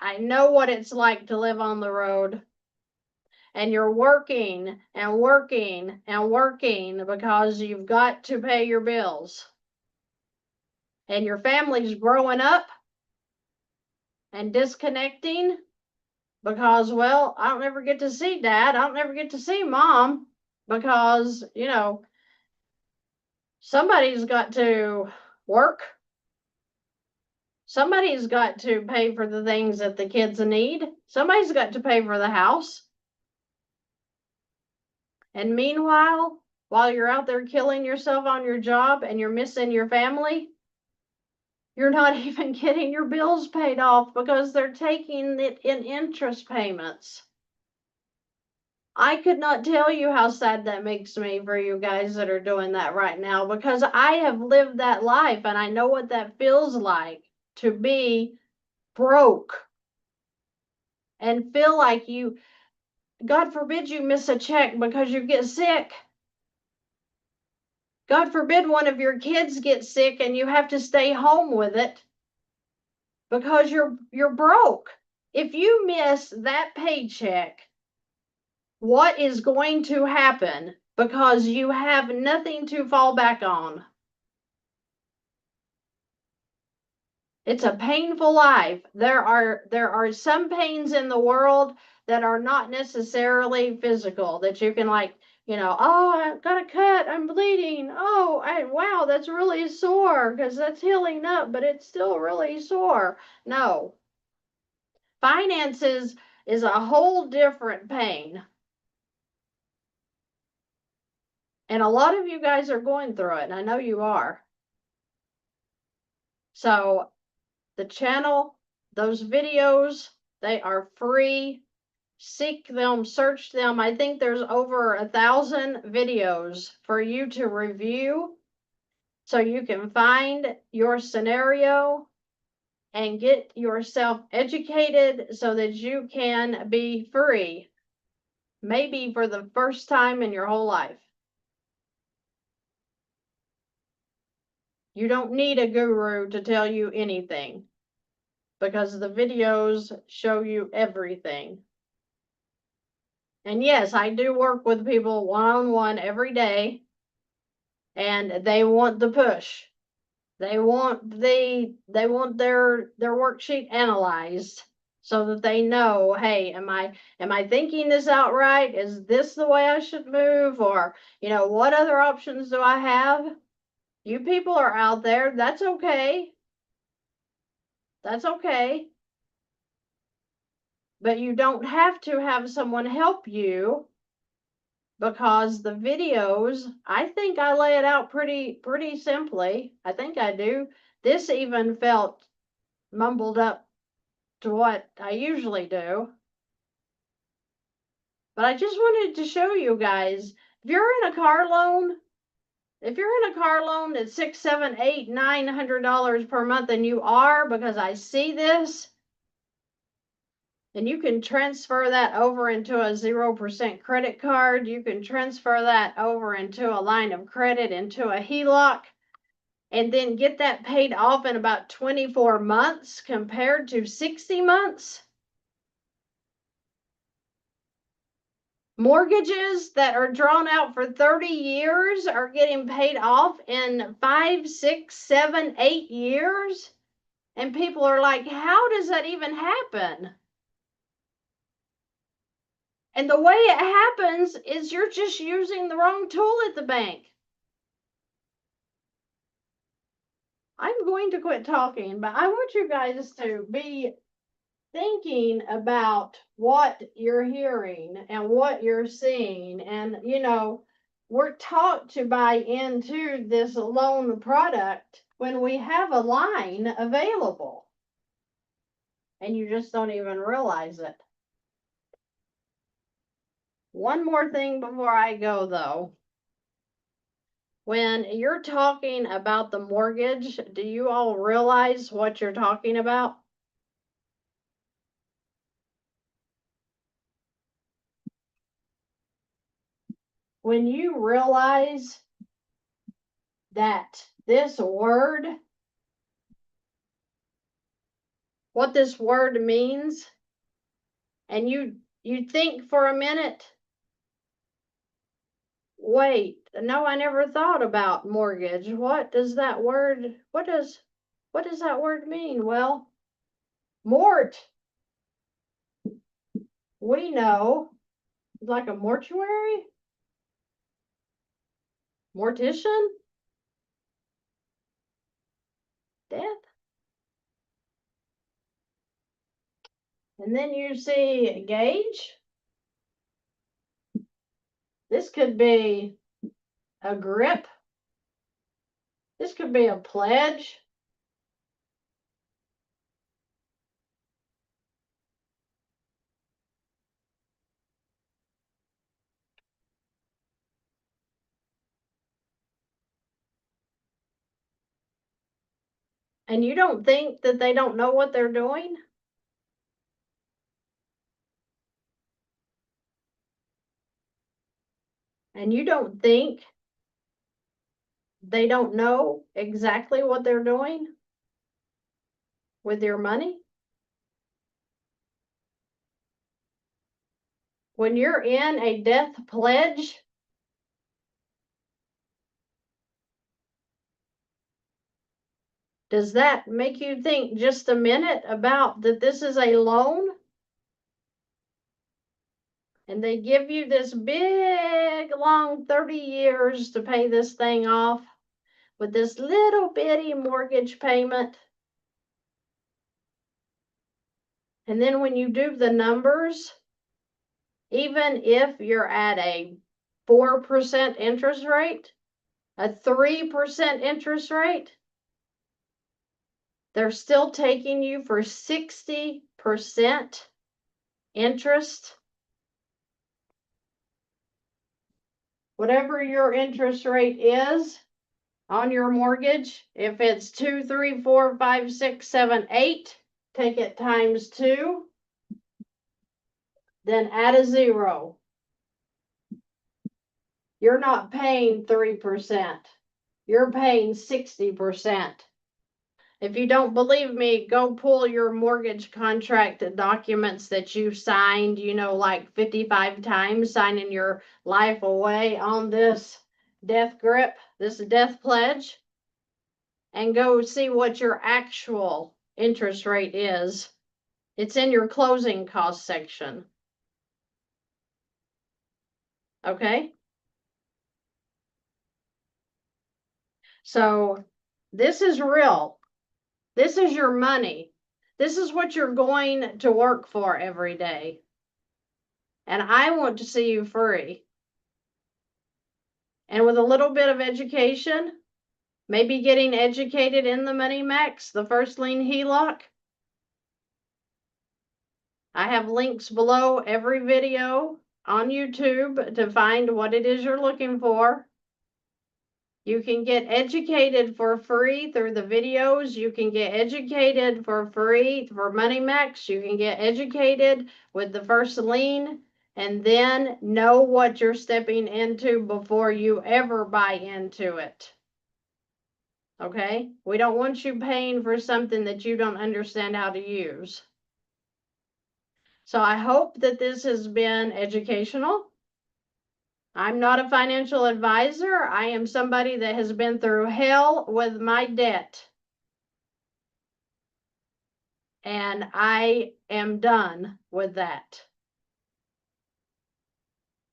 I know what it's like to live on the road. And you're working and working and working because you've got to pay your bills. And your family's growing up and disconnecting because, well, I don't ever get to see dad. I don't ever get to see mom because, somebody's got to work. Somebody's got to pay for the things that the kids need. Somebody's got to pay for the house. And meanwhile, while you're out there killing yourself on your job and you're missing your family, you're not even getting your bills paid off because they're taking it in interest payments. I could not tell you how sad that makes me for you guys that are doing that right now, because I have lived that life and I know what that feels like to be broke and feel like you, God forbid you miss a check because you get sick. God forbid one of your kids gets sick and you have to stay home with it because you're broke. If you miss that paycheck, what is going to happen? Because you have nothing to fall back on. It's a painful life. There are some pains in the world that are not necessarily physical, that you can oh, I've got a cut, I'm bleeding. Oh, wow, that's really sore because that's healing up, but it's still really sore. No. Finances is a whole different pain. And a lot of you guys are going through it, and I know you are. So the channel, those videos, they are free. Seek them, search them. I think there's over 1,000 videos for you to review so you can find your scenario and get yourself educated so that you can be free, maybe for the first time in your whole life. You don't need a guru to tell you anything because the videos show you everything. And yes, I do work with people one-on-one every day, and they want the push. They want their worksheet analyzed so that they know, hey, am I thinking this out right? Is this the way I should move? Or, what other options do I have? You people are out there. That's okay. That's okay. But you don't have to have someone help you because the videos, I think I lay it out pretty simply. I think I do. This even felt mumbled up to what I usually do. But I just wanted to show you guys, if you're in a car loan, that's $600, $700, $800, $900 per month, and you are, because I see this, and you can transfer that over into a 0% credit card. You can transfer that over into a line of credit, into a HELOC, and then get that paid off in about 24 months compared to 60 months. Mortgages that are drawn out for 30 years are getting paid off in 5, 6, 7, 8 years. And people are like, how does that even happen? And the way it happens is you're just using the wrong tool at the bank. I'm going to quit talking, but I want you guys to be thinking about what you're hearing and what you're seeing. And, we're taught to buy into this loan product when we have a line available. And you just don't even realize it. One more thing before I go, though. When you're talking about the mortgage, do you all realize what you're talking about? When you realize that this word, what this word means, and you think for a minute, wait, no, I never thought about mortgage. What does that word mean? Well, mort, we know, like a mortuary, mortician, death. And then you see gauge. This could be a grip. This could be a pledge. And you don't think that they don't know what they're doing? And you don't think they don't know exactly what they're doing with your money? When you're in a death pledge, does that make you think just a minute about that this is a loan? And they give you this big, long 30 years to pay this thing off with this little bitty mortgage payment. And then when you do the numbers, even if you're at a 4% interest rate, a 3% interest rate, They're still taking you for 60% interest. Whatever your interest rate is on your mortgage, if it's 2, 3, 4, 5, 6, 7, 8, take it times 2, then add a 0. You're not paying 3%. You're paying 60%. If you don't believe me, go pull your mortgage contract documents that you signed, like 55 times, signing your life away on this death grip, this death pledge, and go see what your actual interest rate is. It's in your closing cost section. Okay? So this is real. This is your money. This is what you're going to work for every day. And I want to see you free. And with a little bit of education, maybe getting educated in the Money Max, the first lien HELOC. I have links below every video on YouTube to find what it is you're looking for. You can get educated for free through the videos. You can get educated for free for Money Max. You can get educated with the first lien, and then know what you're stepping into before you ever buy into it. Okay? We don't want you paying for something that you don't understand how to use. So I hope that this has been educational. I'm not a financial advisor. I am somebody that has been through hell with my debt. And I am done with that.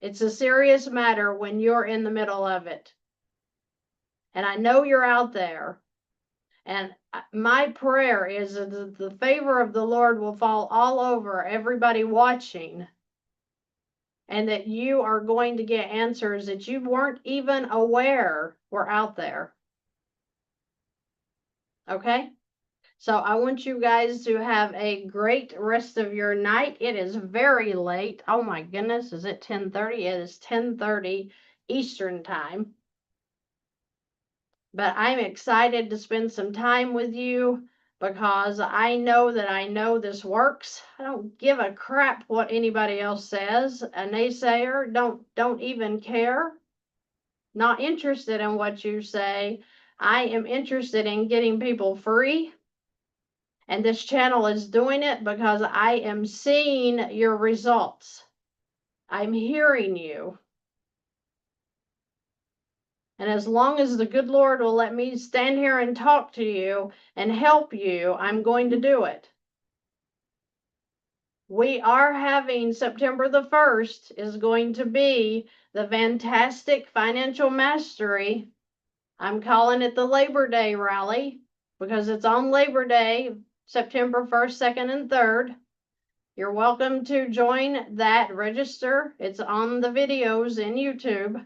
It's a serious matter when you're in the middle of it. And I know you're out there. And my prayer is that the favor of the Lord will fall all over everybody watching. And that you are going to get answers that you weren't even aware were out there. Okay? So I want you guys to have a great rest of your night. It is very late. Oh my goodness, is it 10:30? It is 10:30 Eastern time. But I'm excited to spend some time with you because I know this works. I don't give a crap what anybody else says. A naysayer, don't even care. Not interested in what you say. I am interested in getting people free. And this channel is doing it because I am seeing your results. I'm hearing you. And as long as the good Lord will let me stand here and talk to you and help you, I'm going to do it. We are having September the 1st is going to be the VANNtastic Financial Mastery. I'm calling it the Labor Day Rally because it's on Labor Day, September 1st, 2nd, and 3rd. You're welcome to join that. Register. It's on the videos in YouTube.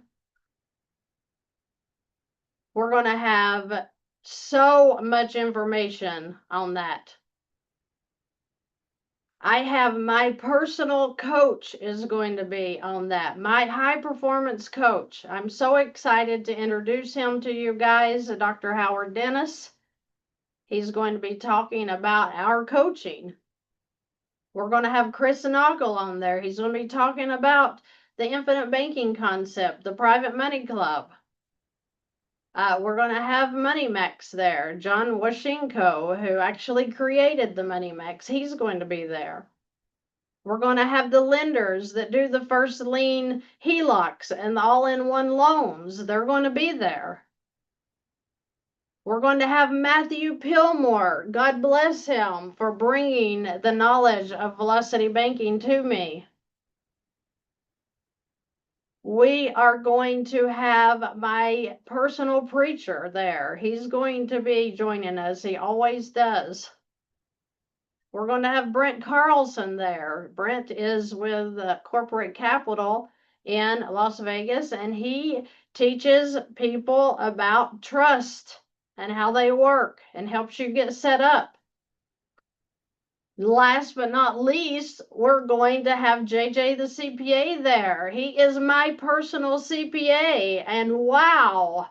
We're going to have so much information on that. I have my personal coach is going to be on that. My high performance coach. I'm so excited to introduce him to you guys, Dr. Howard Dennis. He's going to be talking about our coaching. We're going to have Chris Noggle on there. He's going to be talking about the infinite banking concept, the private money club. We're going to have Money Max there. John Washenko, who actually created the Money Max, he's going to be there. We're going to have the lenders that do the first lien HELOCs and the all-in-one loans. They're going to be there. We're going to have Matthew Pillmore. God bless him for bringing the knowledge of velocity banking to me. We are going to have my personal preacher there. He's going to be joining us. He always does. We're going to have Brent Carlson there. Brent is with Corporate Capital in Las Vegas, and he teaches people about trust and how they work and helps you get set up. Last but not least, we're going to have JJ the CPA there. He is my personal CPA, and wow,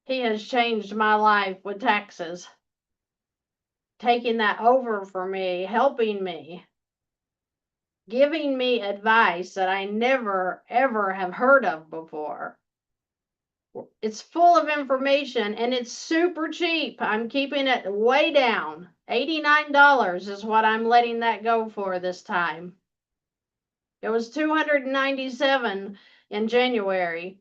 he has changed my life with taxes. Taking that over for me, helping me, giving me advice that I never ever have heard of before. It's full of information and it's super cheap. I'm keeping it way down. $89 is what I'm letting that go for this time. It was $297 in January.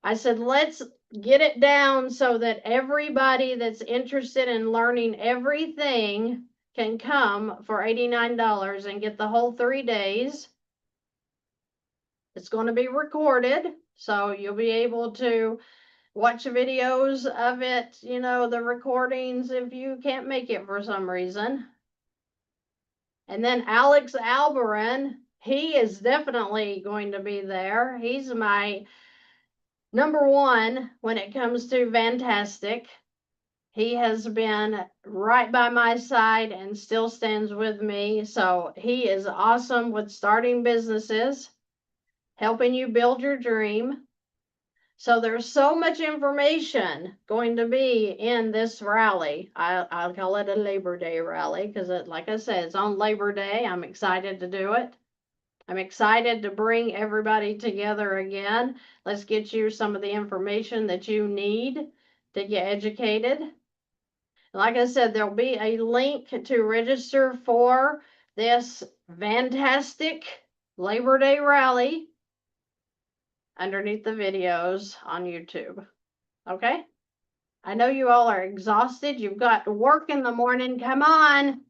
I said, let's get it down so that everybody that's interested in learning everything can come for $89 and get the whole 3 days. It's going to be recorded, so you'll be able to watch videos of it, you know, the recordings if you can't make it for some reason. And then Alex Alberin, he is definitely going to be there. He's my number one when it comes to VANNtastic. He has been right by my side and still stands with me. So he is awesome with starting businesses, helping you build your dream. So there's so much information going to be in this rally. I'll call it a Labor Day rally because, like I said, it's on Labor Day. I'm excited to do it. I'm excited to bring everybody together again. Let's get you some of the information that you need to get educated. Like I said, there'll be a link to register for this VANNtastic Labor Day rally underneath the videos on YouTube. Okay? I know you all are exhausted. You've got work in the morning. Come on.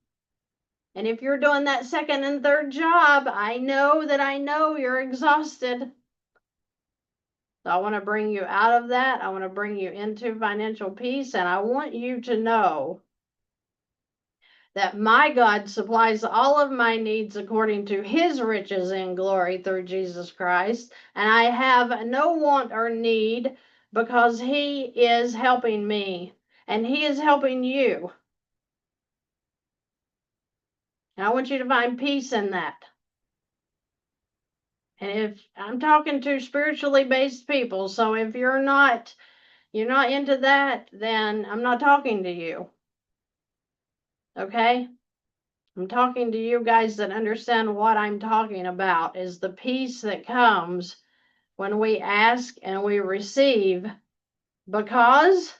And if you're doing that second and third job, I know you're exhausted. So I want to bring you out of that. I want to bring you into financial peace. And I want you to know that my God supplies all of my needs according to his riches in glory through Jesus Christ. And I have no want or need because he is helping me and he is helping you. And I want you to find peace in that. And if I'm talking to spiritually based people, so if you're not into that, then I'm not talking to you. Okay? I'm talking to you guys that understand what I'm talking about is the peace that comes when we ask and we receive because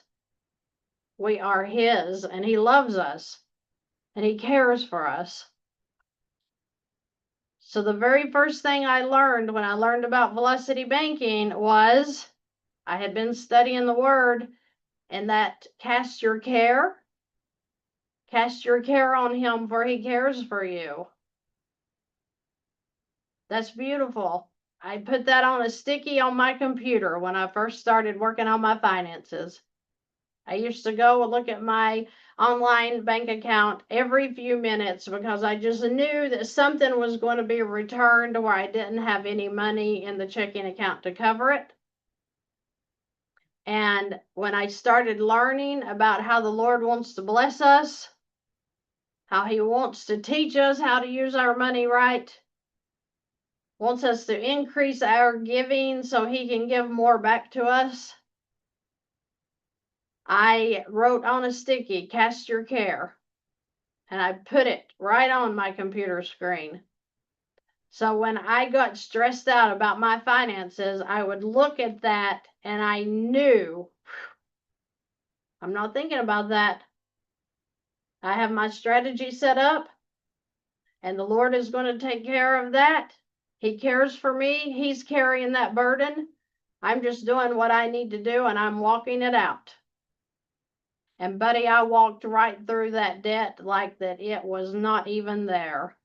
we are his and he loves us and he cares for us. So the very first thing I learned when I learned about velocity banking was I had been studying the word and that cast your care on him for he cares for you. That's beautiful. I put that on a sticky on my computer when I first started working on my finances. I used to go and look at my online bank account every few minutes because I just knew that something was going to be returned where I didn't have any money in the checking account to cover it. And when I started learning about how the Lord wants to bless us, how he wants to teach us how to use our money right, wants us to increase our giving so he can give more back to us, I wrote on a sticky, cast your care, and I put it right on my computer screen. So when I got stressed out about my finances, I would look at that and I knew, I'm not thinking about that. I have my strategy set up and the Lord is going to take care of that. He cares for me. He's carrying that burden. I'm just doing what I need to do and I'm walking it out. And buddy, I walked right through that debt like that it was not even there.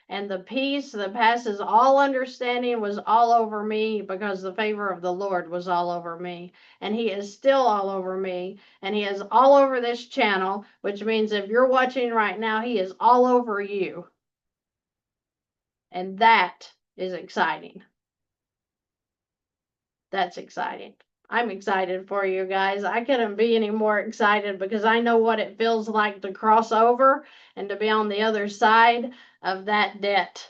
And the peace that passes all understanding was all over me because the favor of the Lord was all over me. And he is still all over me. And he is all over this channel, which means if you're watching right now, he is all over you. And that is exciting. That's exciting. I'm excited for you guys. I couldn't be any more excited because I know what it feels like to cross over and to be on the other side of that debt.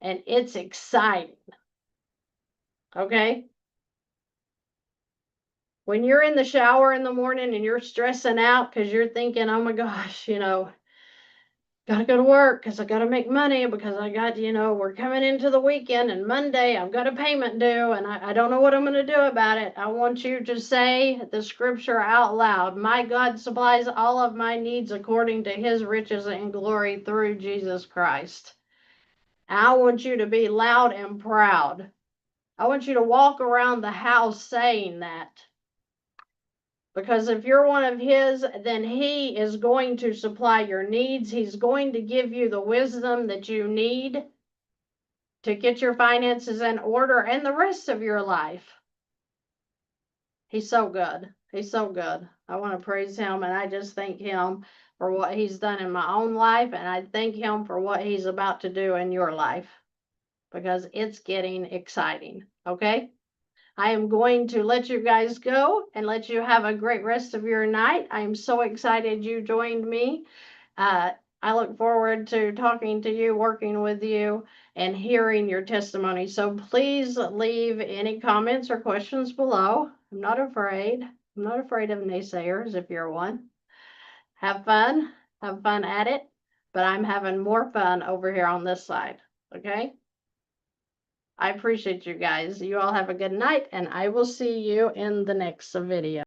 And it's exciting. Okay? When you're in the shower in the morning and you're stressing out because you're thinking, oh my gosh, gotta go to work because I gotta make money because I got, we're coming into the weekend and Monday I've got a payment due and I don't know what I'm gonna do about it. I want you to say the scripture out loud. My God supplies all of my needs according to his riches and glory through Jesus Christ. I want you to be loud and proud. I want you to walk around the house saying that. Because if you're one of his, then he is going to supply your needs. He's going to give you the wisdom that you need to get your finances in order and the rest of your life. He's so good. He's so good. I want to praise him, and I just thank him for what he's done in my own life, and I thank him for what he's about to do in your life, because it's getting exciting. Okay? I am going to let you guys go and let you have a great rest of your night. I am so excited you joined me. I look forward to talking to you, working with you, and hearing your testimony. So please leave any comments or questions below. I'm not afraid. I'm not afraid of naysayers if you're one. Have fun. Have fun at it. But I'm having more fun over here on this side. Okay? I appreciate you guys. You all have a good night, and I will see you in the next video.